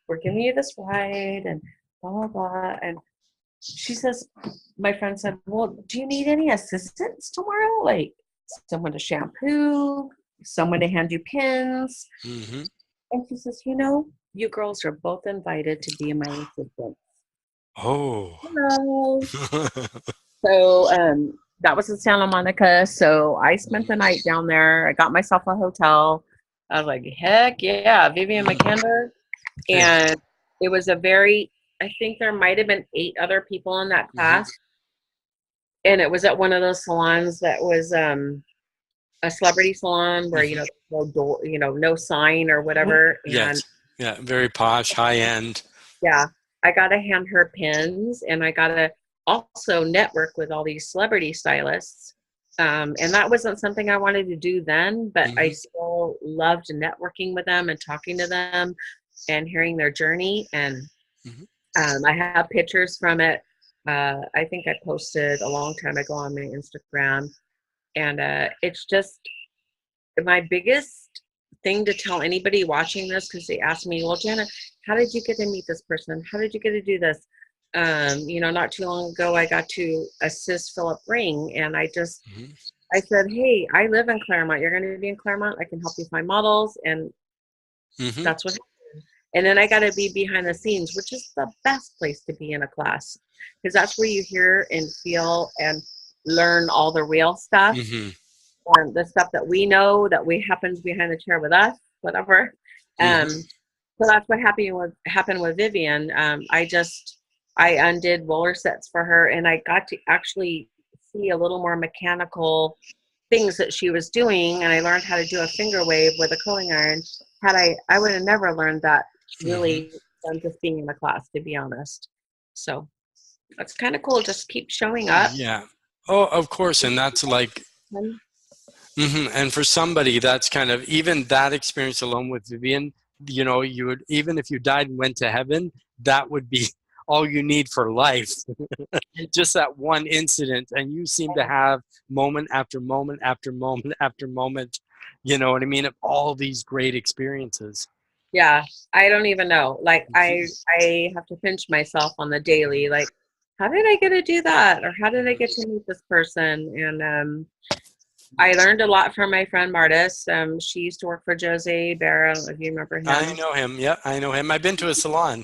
we're giving you this ride and blah blah blah." And she says, my friend said, "Well, do you need any assistance tomorrow? Like someone to shampoo, someone to hand you pins?" Mm-hmm. And she says, "You girls are both invited to be my assistants." Oh. Hello. So that was in Santa Monica. So I spent the night down there. I got myself a hotel. I was like, heck yeah, Vivian McKinder. And it was I think there might have been 8 other people in that class. And it was at one of those salons that was a celebrity salon where, no door, no sign or whatever. And Yes. Yeah. Very posh, high end. yeah, I got to hand her pins, and I got to also network with all these celebrity stylists. And that wasn't something I wanted to do then, but I still loved networking with them and talking to them and hearing their journey. And I have pictures from it. I think I posted a long time ago on my Instagram. And it's just my biggest thing to tell anybody watching this, because they ask me, "Well, Janet, how did you get to meet this person? How did you get to do this?" Not too long ago, I got to assist Philip Ring, and I said, "Hey, I live in Claremont. You're going to be in Claremont. I can help you find models," and that's what happened. And then I got to be behind the scenes, which is the best place to be in a class, because that's where you hear and feel and learn all the real stuff. And the stuff that we know that happens behind the chair with us, whatever. So that's what happened with Vivian. I undid roller sets for her, and I got to actually see a little more mechanical things that she was doing, and I learned how to do a finger wave with a curling iron. I would have never learned that really from just being in the class, to be honest. So that's kind of cool. Just keep showing up. Yeah. Oh, of course. And that's like, and for somebody, that's kind of, even that experience alone with Vivian, you would, even if you died and went to heaven, that would be all you need for life. Just that one incident. And you seem to have moment after moment after moment after moment, you know what I mean, of all these great experiences. Yeah, I don't even know. Like I have to pinch myself on the daily. Like, how did I get to do that? Or how did I get to meet this person? And I learned a lot from my friend Martis. She used to work for Jose Bear. I don't know if you remember him. I know him. Yeah, I know him. I've been to a salon.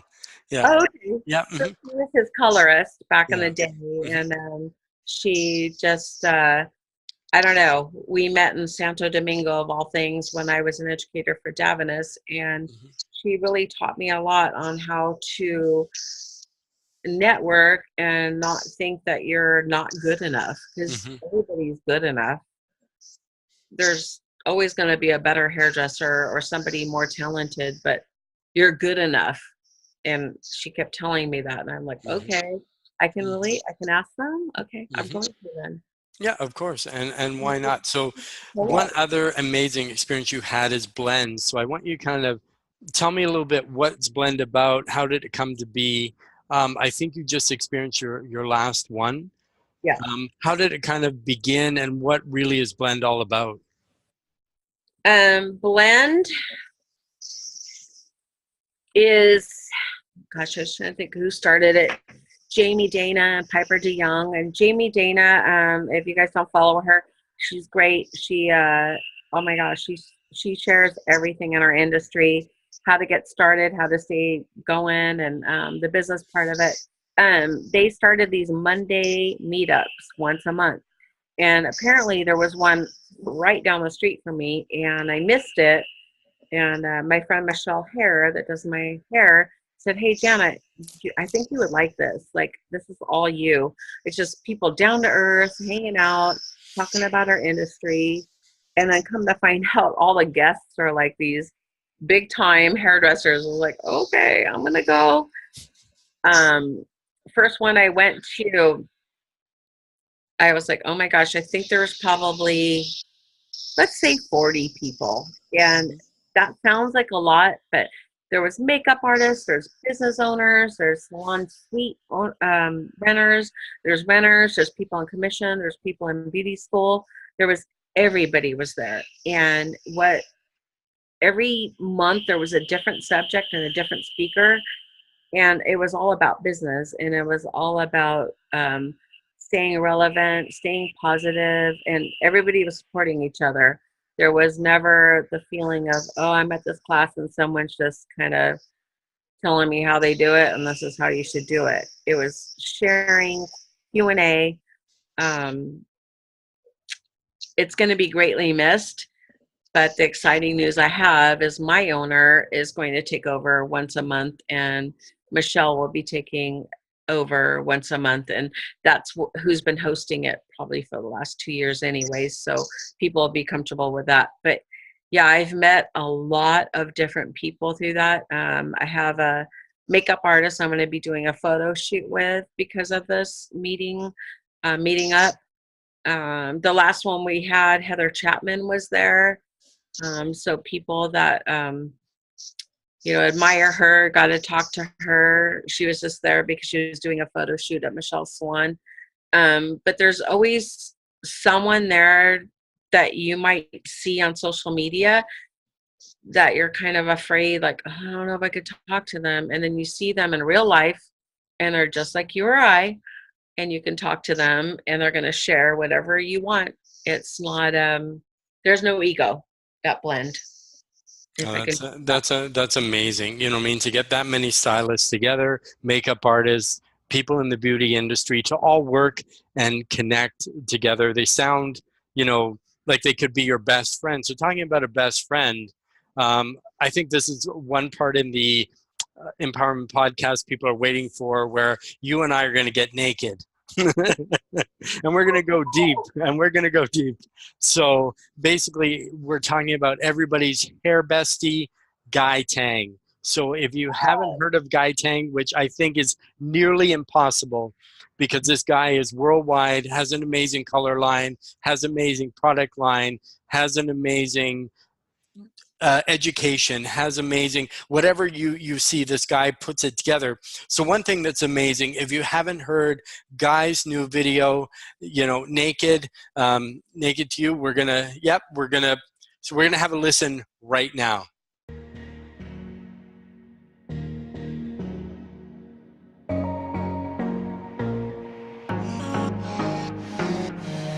Yeah. Oh, okay. Yeah. So she was his colorist back in the day. And she just, I don't know, we met in Santo Domingo, of all things, when I was an educator for Davinus. And she really taught me a lot on how to network and not think that you're not good enough, because everybody's good enough. There's always going to be a better hairdresser or somebody more talented, but you're good enough. And she kept telling me that, and I'm like, okay, I can ask them. Okay, I'm going to then. Yeah, of course. And why not? So one other amazing experience you had is blends. So I want you to kind of tell me a little bit, what's Blend about? How did it come to be? I think you just experienced your last one. Yeah. How did it kind of begin, and what really is Blend all about? Blend is, gosh, I was trying to think who started it. Jamie Dana and Piper DeYoung. And Jamie Dana, if you guys don't follow her, she's great. She, oh my gosh, she shares everything in our industry, how to get started, how to stay going, and the business part of it. They started these Monday meetups once a month. And apparently there was one right down the street from me, and I missed it. And my friend Michelle Hare, that does my hair, said, "Hey, Janet, I think you would like this. Like, this is all you. It's just people down to earth, hanging out, talking about our industry." And then come to find out, all the guests are like these big time hairdressers. I was like, okay, I'm going to go. First one I went to, I was like, oh my gosh, I think there's probably, let's say 40 people. And that sounds like a lot, but there was makeup artists, there's business owners, there's salon suite renters, there's people on commission, there's people in beauty school. Everybody was there. And every month there was a different subject and a different speaker. And it was all about business, and it was all about staying relevant, staying positive, and everybody was supporting each other. There was never the feeling of, oh, I'm at this class and someone's just kind of telling me how they do it and this is how you should do it. It was sharing, Q&A. It's going to be greatly missed, but the exciting news I have is my owner is going to take over once a month, and Michelle will be taking over once a month, and that's who's been hosting it probably for the last 2 years anyways, so people will be comfortable with that. But yeah, I've met a lot of different people through that. I have a makeup artist I'm going to be doing a photo shoot with because of this meeting up. The last one we had, Heather Chapman was there. So people that admire her, got to talk to her. She was just there because she was doing a photo shoot at Michelle's salon. But there's always someone there that you might see on social media that you're kind of afraid, like, oh, I don't know if I could talk to them. And then you see them in real life and they're just like you or I, and you can talk to them and they're going to share whatever you want. It's not, there's no ego, that blend. That's amazing. You know what I mean? To get that many stylists together, makeup artists, people in the beauty industry, to all work and connect together. They sound, like they could be your best friend. So talking about a best friend, I think this is one part in the empowerment podcast people are waiting for, where you and I are going to get naked. And we're going to go deep. So basically we're talking about everybody's hair bestie, Guy Tang. So if you haven't heard of Guy Tang, which I think is nearly impossible because this guy is worldwide, has an amazing color line, has amazing product line, has an amazing education, has amazing, whatever you see, this guy puts it together. So one thing that's amazing, if you haven't heard Guy's new video, naked to you, we're gonna have a listen right now.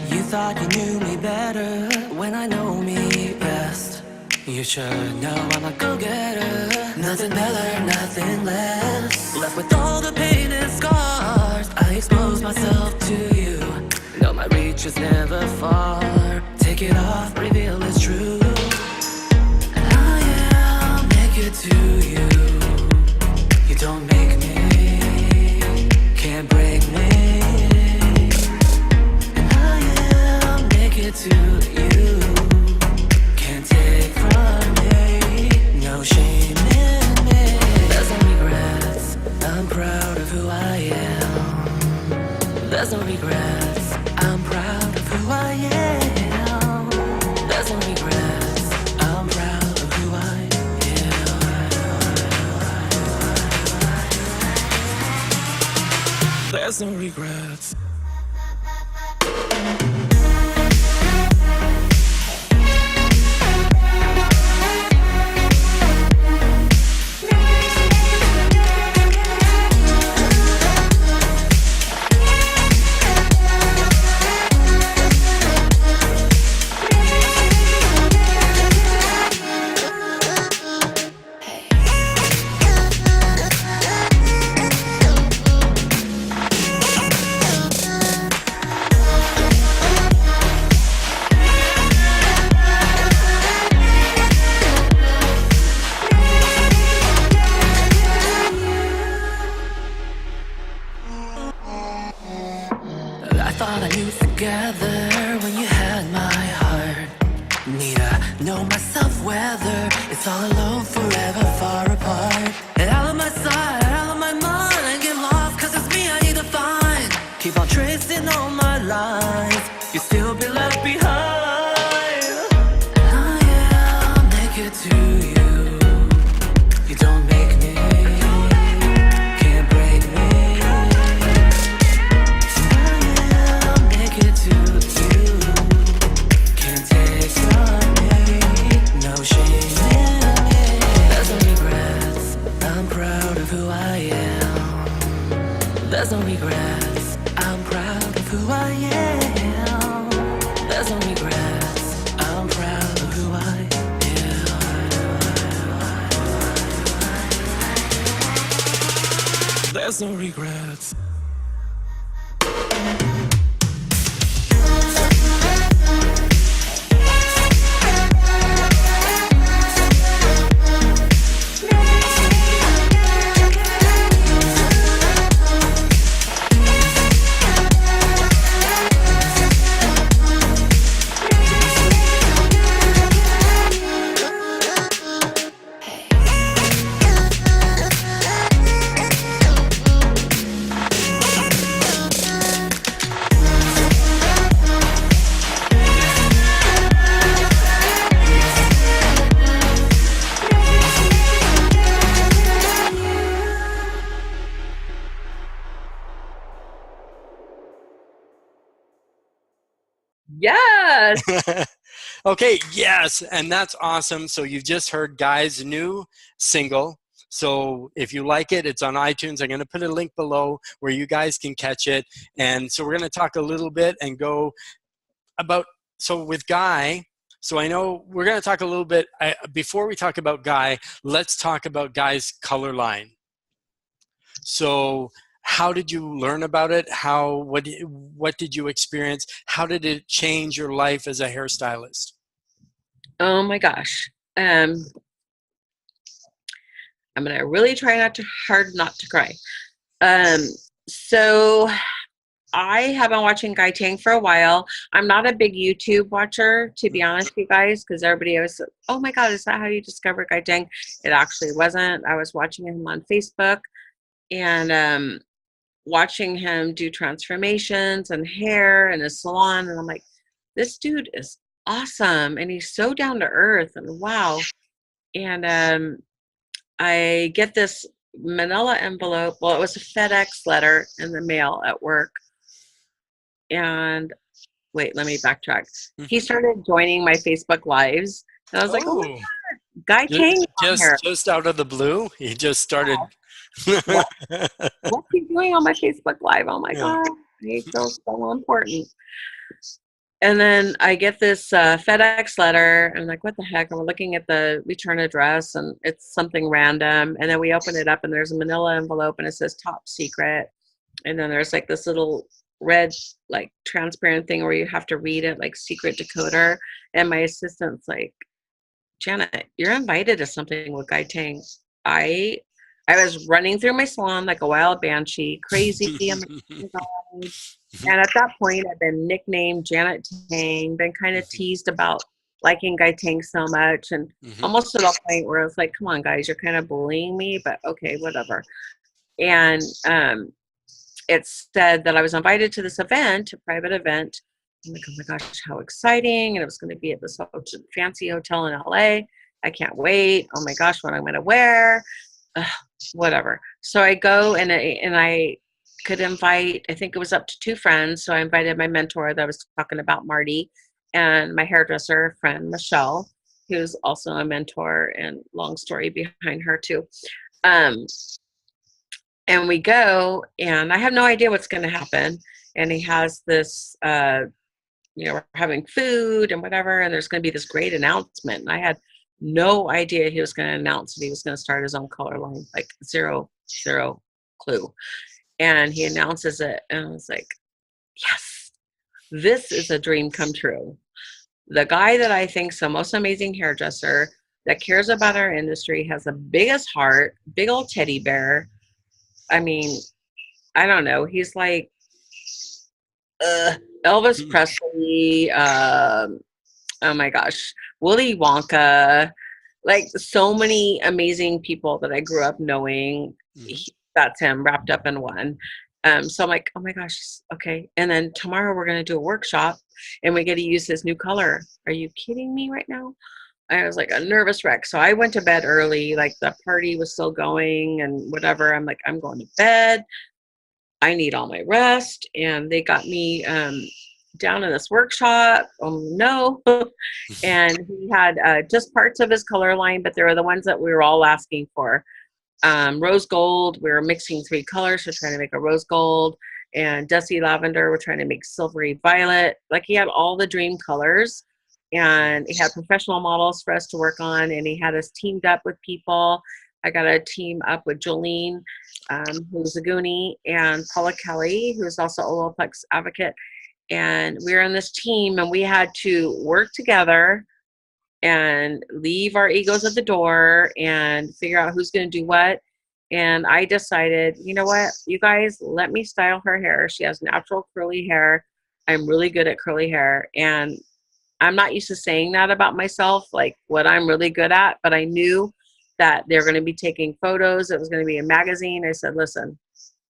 You thought you knew me better when I know me best. You should know I'm a go-getter. Nothing better, nothing less. Left with all the pain and scars, I expose myself to you. No, my reach is never far. Take it off, reveal its truth. I am naked to you. You don't make me, can't break me. And I am naked to you. Can't take from me, no shame in me. There's no regrets, I'm proud of who I am. There's no regrets, I'm proud of who I am. There's no regrets, I'm proud of who I am. There's no regrets. Don't There's no regrets. I'm proud of who I am. There's no regrets. I'm proud of who I am. There's no regrets. Yes. Okay, yes, and that's awesome. So you've just heard Guy's new single. So if you like it, it's on iTunes. I'm going to put a link below where you guys can catch it. And so we're going to talk a little bit and go about, so with Guy, so I know we're going to talk a little bit, before we talk about Guy, let's talk about Guy's color line. So how did you learn about it? What did you experience? How did it change your life as a hairstylist? Oh my gosh. I'm gonna really try hard not to cry. So I have been watching Guy Tang for a while. I'm not a big YouTube watcher, to be honest with you guys, because everybody always said, oh my God, is that how you discovered Guy Tang? It actually wasn't. I was watching him on Facebook and watching him do transformations and hair in a salon. And I'm like, this dude is awesome. And he's so down to earth and wow. And I get this manila envelope. Well, it was a FedEx letter in the mail at work. And wait, let me backtrack. He started joining my Facebook lives. And I was like, oh my God, Guy Tang on here. Just out of the blue, he just started. What's he doing on my Facebook Live? Oh my God, he feels so important. And then I get this FedEx letter, and I'm like, what the heck? And we're looking at the return address, and it's something random. And then we open it up, and there's a manila envelope, and it says top secret. And then there's like this little red, like transparent thing where you have to read it, like secret decoder. And my assistant's like, Janet, you're invited to something with Guy Tang. I was running through my salon like a wild banshee, crazy. I'm like, oh my God. And at that point, I've been nicknamed Janet Tang, been kind of teased about liking Guy Tang so much, and almost to the point where I was like, come on, guys, you're kind of bullying me, but okay, whatever. And it said that I was invited to this event, a private event. I'm like, oh my gosh, how exciting. And it was going to be at this fancy hotel in LA. I can't wait. Oh my gosh, what I'm going to wear. Whatever. So I go and I could invite, I think it was up to 2 friends. So I invited my mentor that I was talking about, Marty, and my hairdresser friend, Michelle, who's also a mentor, and long story behind her too. And we go, and I have no idea what's going to happen. And he has this, we're having food and whatever, and there's going to be this great announcement. And I had no idea he was going to announce that he was going to start his own color line, like zero clue. And he announces it, and I was like, yes, this is a dream come true. The guy that I think is the most amazing hairdresser that cares about our industry, has the biggest heart, big old teddy bear. I mean, I don't know. He's like Elvis Presley, oh my gosh, Willy Wonka, like so many amazing people that I grew up knowing. That's him wrapped up in one. So I'm like, oh my gosh, okay. And then tomorrow we're going to do a workshop, and we get to use his new color. Are you kidding me right now? I was like a nervous wreck. So I went to bed early, like the party was still going and whatever. I'm like, I'm going to bed. I need all my rest. And they got me down in this workshop. Oh no. And he had just parts of his color line, but they were the ones that we were all asking for. rose gold. We were mixing 3 colors. We're trying to make a rose gold, and dusty lavender. We're trying to make silvery violet. Like, he had all the dream colors, and he had professional models for us to work on, and he had us teamed up with people. I got a team up with Jolene, who's a Goonie, and Paula Kelly, who's also a Olaplex advocate. And we were on this team, and we had to work together and leave our egos at the door and figure out who's going to do what. And I decided, you know what, you guys, let me style her hair. She has natural curly hair. I'm really good at curly hair. And I'm not used to saying that about myself, like what I'm really good at, but I knew that they're going to be taking photos. It was going to be a magazine. I said, listen,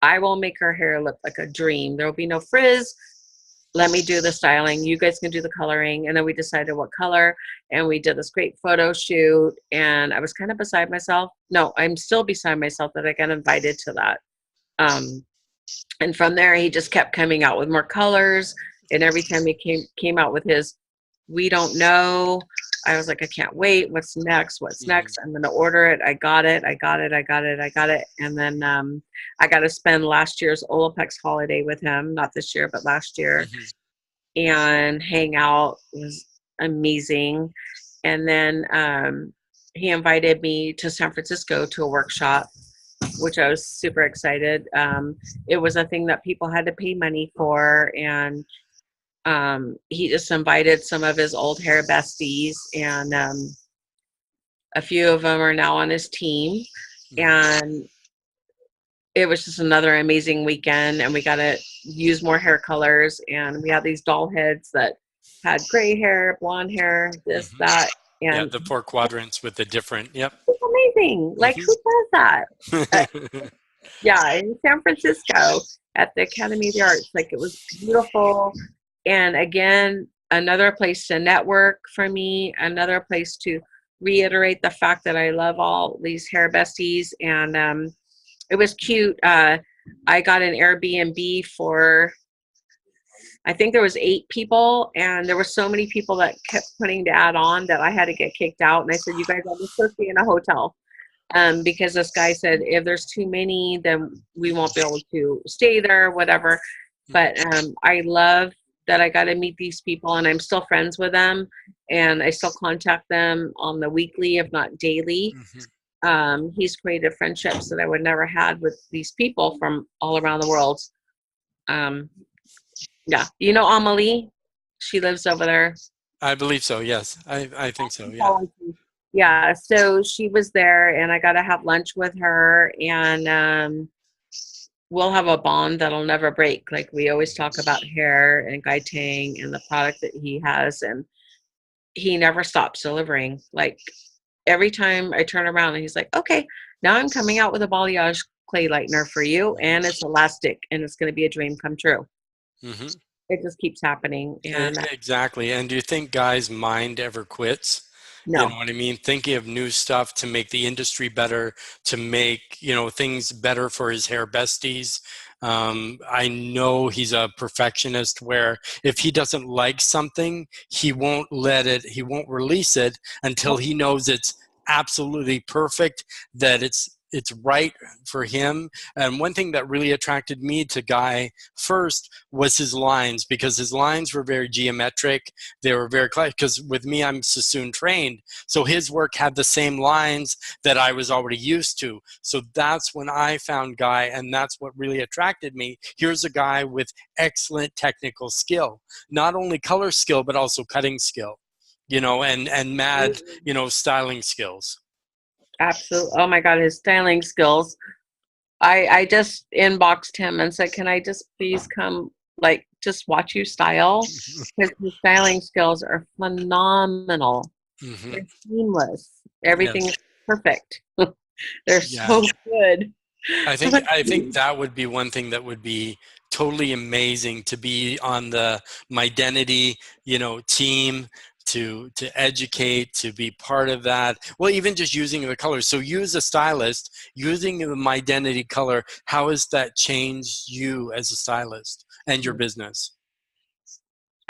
I will make her hair look like a dream. There will be no frizz. Let me do the styling. You guys can do the coloring. And then we decided what color, and we did this great photo shoot, and I was kind of beside myself. No, I'm still beside myself that I got invited to that. And from there, he just kept coming out with more colors. And every time he came out with his, we don't know, I was like, I can't wait. What's next? What's next? I'm going to order it. I got it. And then I got to spend last year's Olaplex holiday with him, not this year, but last year, and hang out. It was amazing. And then he invited me to San Francisco to a workshop, which I was super excited. It was a thing that people had to pay money for, and he just invited some of his old hair besties, and a few of them are now on his team. And it was just another amazing weekend, and we got to use more hair colors, and we had these doll heads that had gray hair, blonde hair, this, that, and yeah, the 4 quadrants with the different, yep. it's amazing. Like, who does that? Yeah, in San Francisco at the Academy of the Arts. Like, it was beautiful. And again, another place to network for me, another place to reiterate the fact that I love all these hair besties. And it was cute. I got an Airbnb for, I think there was 8 people, and there were so many people that kept putting to add on that I had to get kicked out. And I said, you guys, I'm supposed to be in a hotel. Because this guy said, if there's too many, then we won't be able to stay there, whatever. But I love that I got to meet these people, and I'm still friends with them, and I still contact them on the weekly, if not daily. He's created friendships that I would never had with these people from all around the world. Yeah, you know Amelie? She lives over there. I believe so, yes. I think so, yeah. Yeah, so she was there, and I got to have lunch with her, and we'll have a bond that'll never break. Like, we always talk about hair and Guy Tang and the product that he has, and he never stops delivering. Like, every time I turn around, and he's like, okay, now I'm coming out with a balayage clay lightener for you, and it's elastic, and it's going to be a dream come true. It just keeps happening. And exactly. And do you think guys' mind ever quits? no. You know what I mean? Thinking of new stuff to make the industry better, to make, you know, things better for his hair besties. I know he's a perfectionist where if he doesn't like something, he won't release it until he knows it's absolutely perfect, that it's right for him. And one thing that really attracted me to Guy first was his lines, because his lines were very geometric. They were very clear, because with me, I'm Sassoon trained. So his work had the same lines that I was already used to. So that's when I found Guy, and that's what really attracted me. Here's a guy with excellent technical skill, not only color skill, but also cutting skill, you know, and mad, you know, styling skills. Absolutely. Oh my God, his styling skills. I just inboxed him and said, can I just please come, like, just watch you style? Because his styling skills are phenomenal. They're seamless. Everything is perfect. They're so good. I think that would be one thing that would be totally amazing, to be on the Mydenity, you know, team, to educate, to be part of that. Well, even just using the colors. So you as a stylist, using the Mydenity color, how has that changed you as a stylist and your business?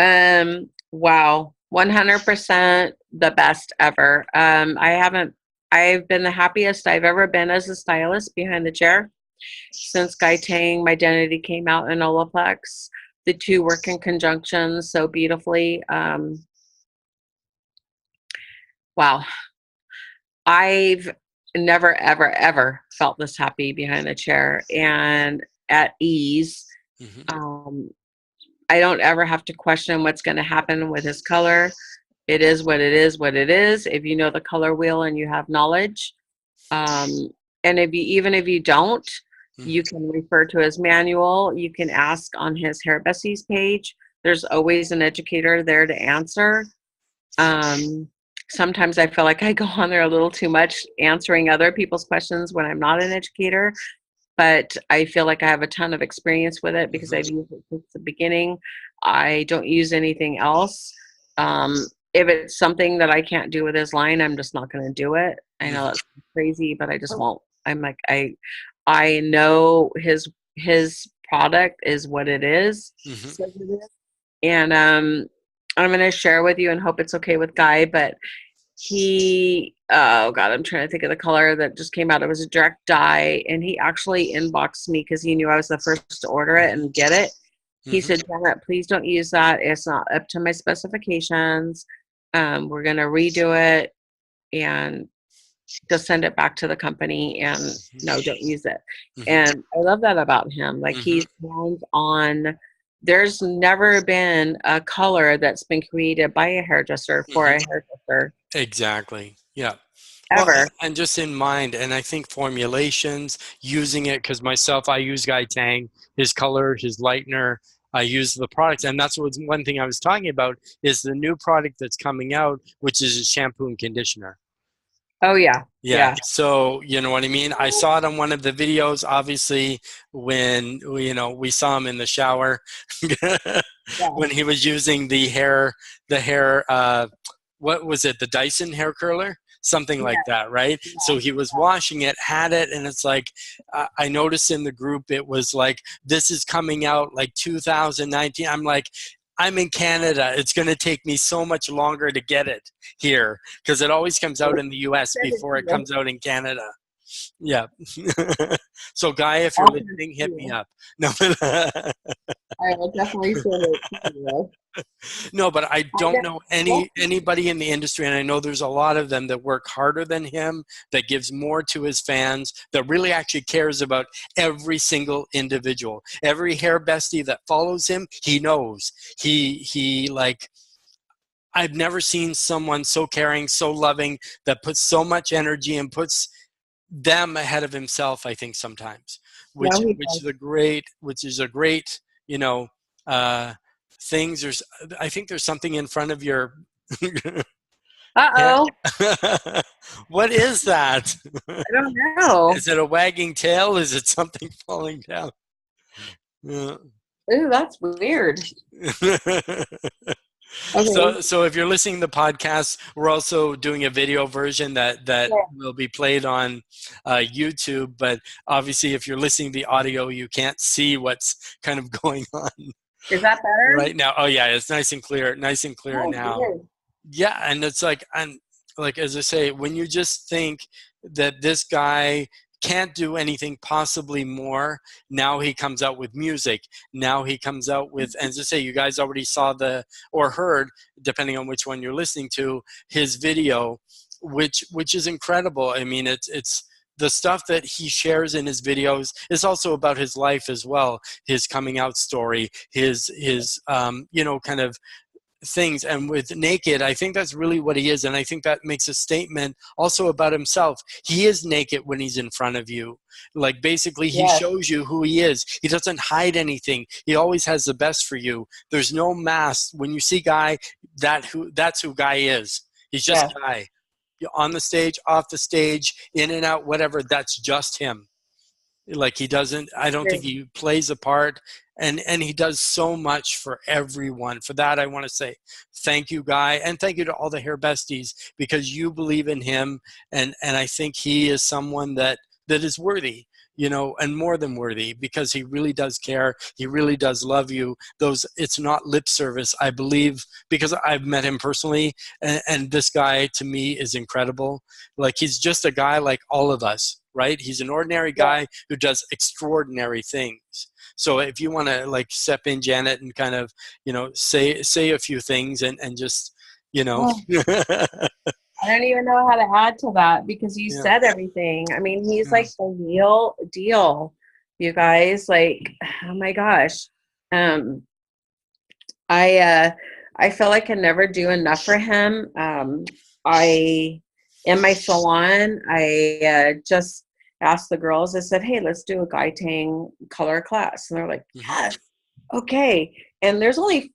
Wow. 100% the best ever. I haven't I've been the happiest I've ever been as a stylist behind the chair since Guy Tang, my identity came out in Olaplex. The two work in conjunction so beautifully. Wow. I've never, ever, ever felt this happy behind the chair and at ease. Mm-hmm. I don't ever have to question what's going to happen with his color. It is what it is, what it is. If you know the color wheel and you have knowledge, and even if you don't, you can refer to his manual. You can ask on his Hair Besties page. There's always an educator there to answer. Sometimes I feel like I go on there a little too much answering other people's questions when I'm not an educator, but I feel like I have a ton of experience with it because I've used it since the beginning. I don't use anything else. If it's something that I can't do with his line, I'm just not going to do it. I know that's crazy, but I just won't. I'm like, I know his product is what it is. And I'm going to share with you and hope it's okay with Guy, but oh God, I'm trying to think of the color that just came out. It was a direct dye, and he actually inboxed me because he knew I was the first to order it and get it. He said, Janet, please don't use that. It's not up to my specifications. We're going to redo it and just send it back to the company, and no, don't use it. And I love that about him. Like he's hands on. There's never been a color that's been created by a hairdresser for a hairdresser. Exactly. Yeah. Ever. Well, and just in mind, and I think formulations, using it, because myself, I use Guy Tang, his color, his lightener, I use the products. And that's one thing I was talking about is the new product that's coming out, which is a shampoo and conditioner. Oh, yeah. Yeah. So, you know what I mean? I saw it on one of the videos, obviously, when, we saw him in the shower when he was using the hair, what was it? The Dyson hair curler? Something like that, right? So he was washing it, had it, and it's like, I noticed in the group, it was like, this is coming out like 2019. I'm like, I'm in Canada. It's going to take me so much longer to get it here because it always comes out in the US before it comes out in Canada. Yeah. So Guy, if you're listening, hit me up. No, I will definitely send it to you. no, but I don't know anybody in the industry, and I know there's a lot of them that work harder than him, that gives more to his fans, that really actually cares about every single individual. Every hair bestie that follows him, he knows. He like, I've never seen someone so caring, so loving, that puts so much energy and puts them ahead of himself, I think sometimes, which is a great, things. I think there's something in front of your Uh-oh. What is that? I don't know. Is it a wagging tail? Is it something falling down? Ooh, that's weird. So if you're listening to the podcast, we're also doing a video version that will be played on YouTube. But obviously, if you're listening to the audio, you can't see what's kind of going on. Is that better? Right now? Oh yeah, it's nice and clear now. Weird. Yeah, and it's like, as I say, when you just think that this guy can't do anything possibly more, now he comes out with music. Now he comes out with, and as I say, you guys already saw or heard, depending on which one you're listening to, his video, which is incredible. I mean, it's the stuff that he shares in his videos is also about his life as well, his coming out story, his kind of things. And with Naked, I think that's really what he is, and I think that makes a statement also about himself. He is naked when he's in front of you. Like, basically, he shows you who he is. He doesn't hide anything. He always has the best for you. There's no mask. When you see Guy, that's who Guy is. He's just Guy. On the stage, off the stage, in and out, whatever, that's just him. Like, he doesn't, I don't think he plays a part, and he does so much for everyone. For that, I want to say thank you, Guy, and thank you to all the hair besties, because you believe in him, and I think he is someone that is worthy. and more than worthy, because he really does care. He really does love you. It's not lip service, I believe, because I've met him personally, and this guy to me is incredible. Like, he's just a guy like all of us, right? He's an ordinary guy who does extraordinary things. So if you want to like step in, Janet, and kind of, say a few things and just, Oh, I don't even know how to add to that because you Yeah. said everything. I mean, he's Yeah. like the real deal, you guys. Like, oh my gosh. Um, I feel like I can never do enough for him. In my salon, I just asked the girls. I said, "Hey, let's do a Guy Tang color class," and they're like, Mhm. "Yes, okay." And there's only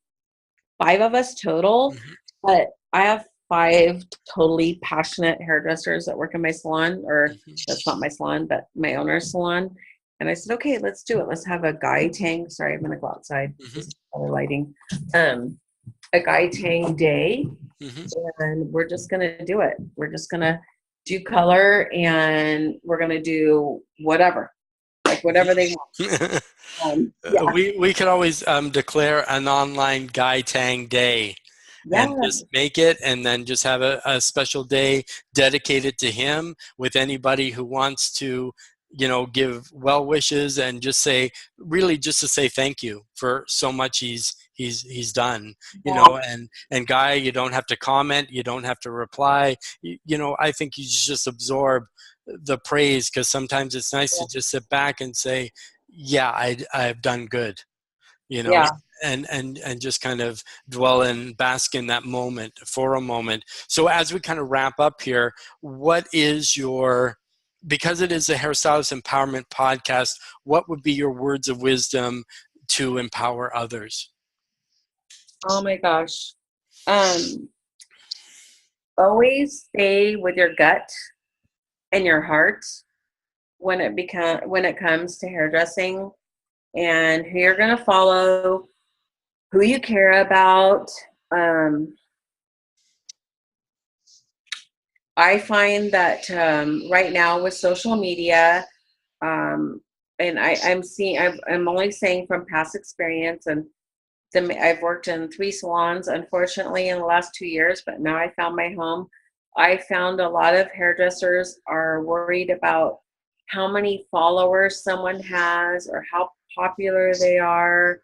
5 of us total, Mhm. but I have 5 totally passionate hairdressers that work in my salon, or Mhm. that's not my salon, but my owner's salon. And I said, okay, let's do it. Let's have a Guy Tang. Sorry, I'm gonna go outside. Mhm. This is color lighting. A Guy Tang day, Mhm. and we're just gonna do it. We're just gonna do color, and we're gonna do whatever, like whatever they want. Yeah, We could always declare an online Guy Tang day and yeah, just make it, and then just have a special day dedicated to him, with anybody who wants to, give well wishes, and just say, really just to say thank you for so much he's done, yeah, and Guy, you don't have to comment, you don't have to reply. I think you just absorb the praise, because sometimes it's nice to just sit back and say, yeah, I've done good, you know, yeah. and just kind of dwell and bask in that moment for a moment. So as we kind of wrap up here, what is because it is a hairstylist empowerment podcast, what would be your words of wisdom to empower others? Oh my gosh. Um, Always stay with your gut and your heart when it comes to hairdressing, and who you're gonna follow, who you care about. Um, I find that right now with social media, um, and I'm only saying from past experience, and I've worked in 3 salons, unfortunately, in the last 2 years, but now I found my home. I found a lot of hairdressers are worried about how many followers someone has or how popular they are,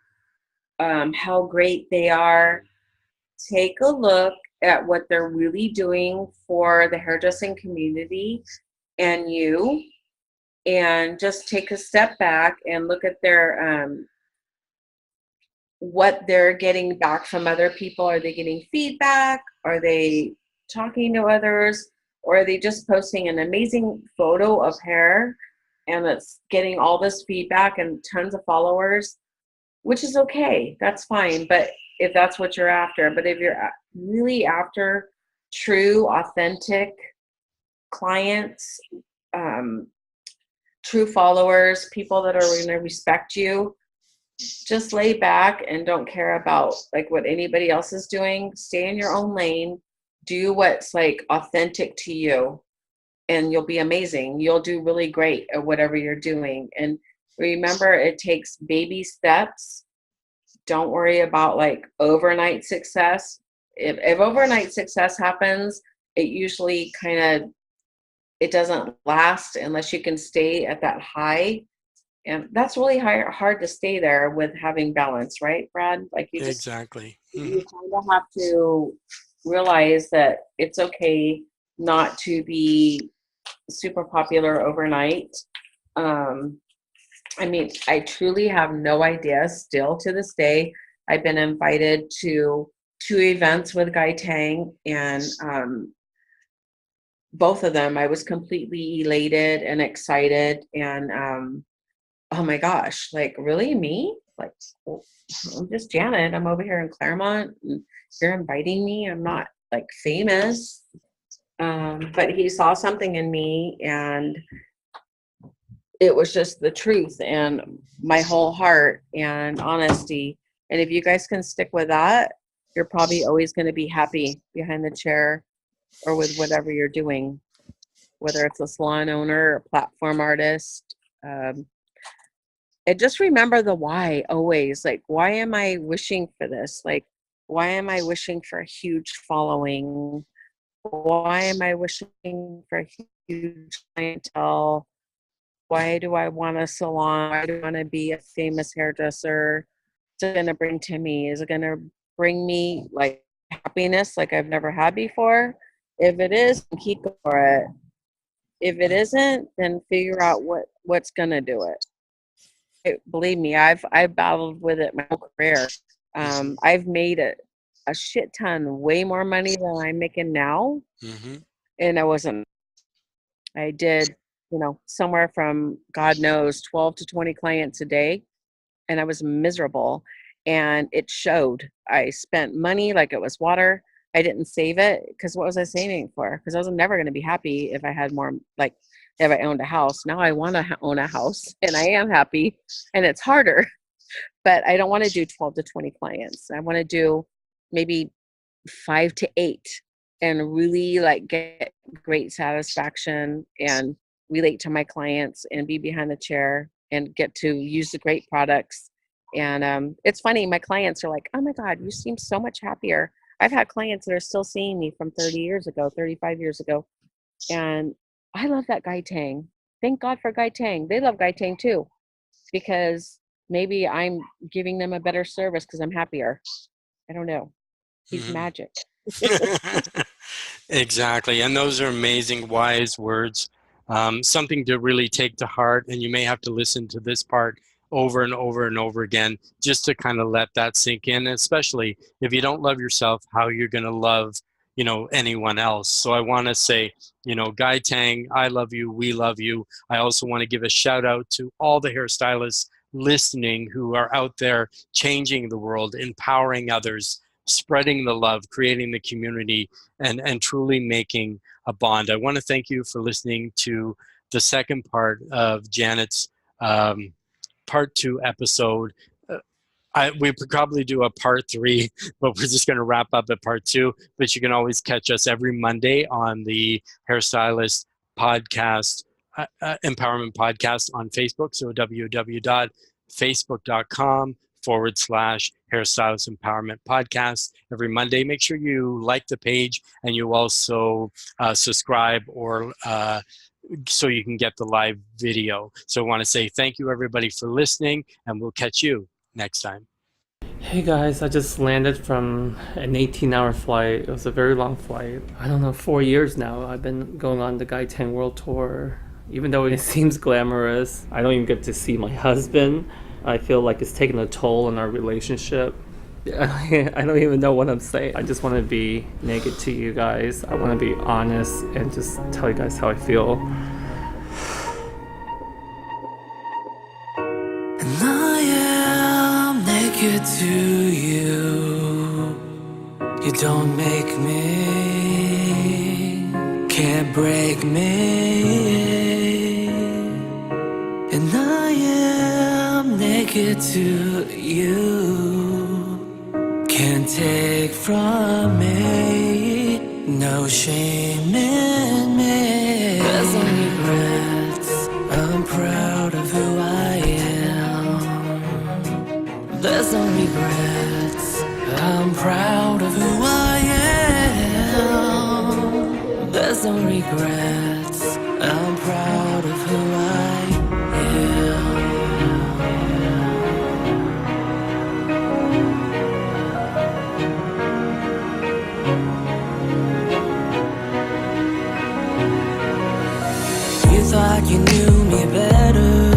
how great they are. Take a look at what they're really doing for the hairdressing community and you, and just take a step back and look at their what they're getting back from other people. Are they getting feedback? Are they talking to others? Or are they just posting an amazing photo of hair and it's getting all this feedback and tons of followers, which is okay. That's fine. But if that's what you're after, but if you're really after true, authentic clients, um, true followers, people that are going to respect you, just lay back and don't care about like what anybody else is doing. Stay in your own lane, do what's like authentic to you, and you'll be amazing. You'll do really great at whatever you're doing. And remember, it takes baby steps. Don't worry about like overnight success. If overnight success happens, it usually it doesn't last unless you can stay at that high, and that's really hard to stay there with having balance, right, Brad? Like Exactly. you kind of have to realize that it's okay not to be super popular overnight. Um, I mean, I truly have no idea still to this day. I've been invited to 2 events with Guy Tang, and both of them I was completely elated and excited, and oh my gosh, like really me? Like, well, I'm just Janet. I'm over here in Claremont, and you're inviting me. I'm not like famous. But he saw something in me, and it was just the truth and my whole heart and honesty. And if you guys can stick with that, you're probably always going to be happy behind the chair or with whatever you're doing, whether it's a salon owner, a platform artist, And just remember the why always. Like, why am I wishing for this? Like, why am I wishing for a huge following? Why am I wishing for a huge clientele? Why do I want a salon? Why do I want to be a famous hairdresser? What's it going to bring to me? Is it going to bring me like happiness like I've never had before? If it is, keep going for it. If it isn't, then figure out what's going to do it. Believe me, I've battled with it my whole career. I've made a shit ton, way more money than I'm making now. Mm-hmm. And I did, somewhere from, God knows, 12 to 20 clients a day. And I was miserable. And it showed. I spent money like it was water. I didn't save it because what was I saving for? Because I was never going to be happy if I had more, like if I owned a house. Now I want to own a house and I am happy, and it's harder, but I don't want to do 12 to 20 clients. I want to do maybe 5 to 8 and really like get great satisfaction and relate to my clients and be behind the chair and get to use the great products. And it's funny, my clients are like, oh my God, you seem so much happier. I've had clients that are still seeing me from 30 years ago, 35 years ago. And I love that Guy Tang. Thank God for Guy Tang. They love Guy Tang too, because maybe I'm giving them a better service because I'm happier. I don't know. He's magic. Exactly. And those are amazing, wise words. Something to really take to heart. And you may have to listen to this part over and over and over again just to kind of let that sink in, especially if you don't love yourself, how you're going to love anyone else. So I want to say, Guy Tang, I love you, we love you. I also want to give a shout out to all the hairstylists listening who are out there changing the world, empowering others, spreading the love, creating the community, and truly making a bond. I want to thank you for listening to the second part of Janet's part 2 episode. We could probably do a part 3, but we're just going to wrap up at part 2. But you can always catch us every Monday on the Hairstylist podcast, Empowerment Podcast on Facebook. So www.facebook.com/Hairstylist Empowerment Podcast every Monday. Make sure you like the page and you also subscribe or so you can get the live video. So I want to say thank you everybody for listening, and we'll catch you next time. Hey guys, I just landed from an 18-hour flight. It was a very long flight. I don't know, 4 years now I've been going on the Guy Tang World Tour. Even though it seems glamorous, I don't even get to see my husband. I feel like it's taking a toll on our relationship. I don't even know what I'm saying. I just want to be naked to you guys. I want to be honest and just tell you guys how I feel. And I am naked to you. You don't make me, can't break me. And I am naked to you. Can't take from me, no shame in me. There's no regrets, I'm proud of who I am. There's no regrets, I'm proud of who I am. There's no regrets, I'm proud of who I am. Thought you knew me better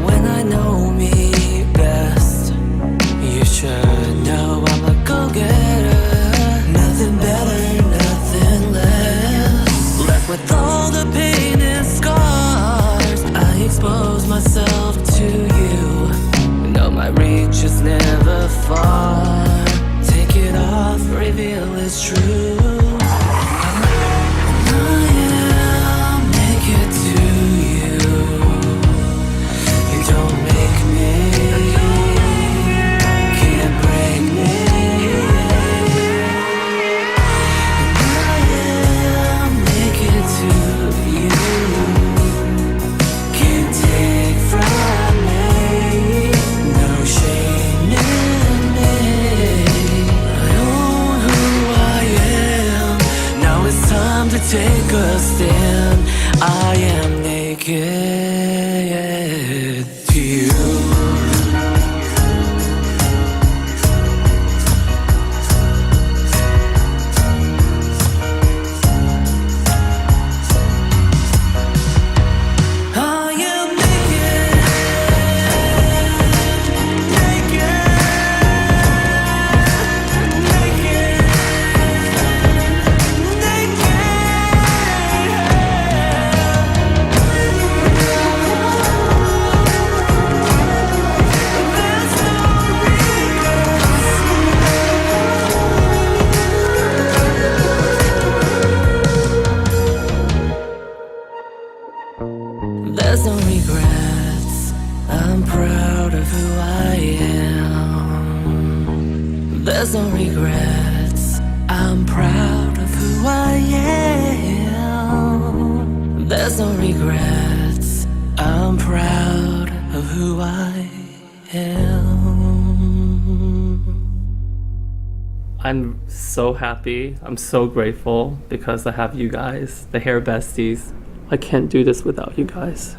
when I know me best. You should know I'm a go-getter. Nothing better, nothing less. Left with all the pain and scars. I There's no regrets. I'm proud of who I am. There's no regrets. I'm proud of who I am. I'm so happy. I'm so grateful because I have you guys, the hair besties. I can't do this without you guys.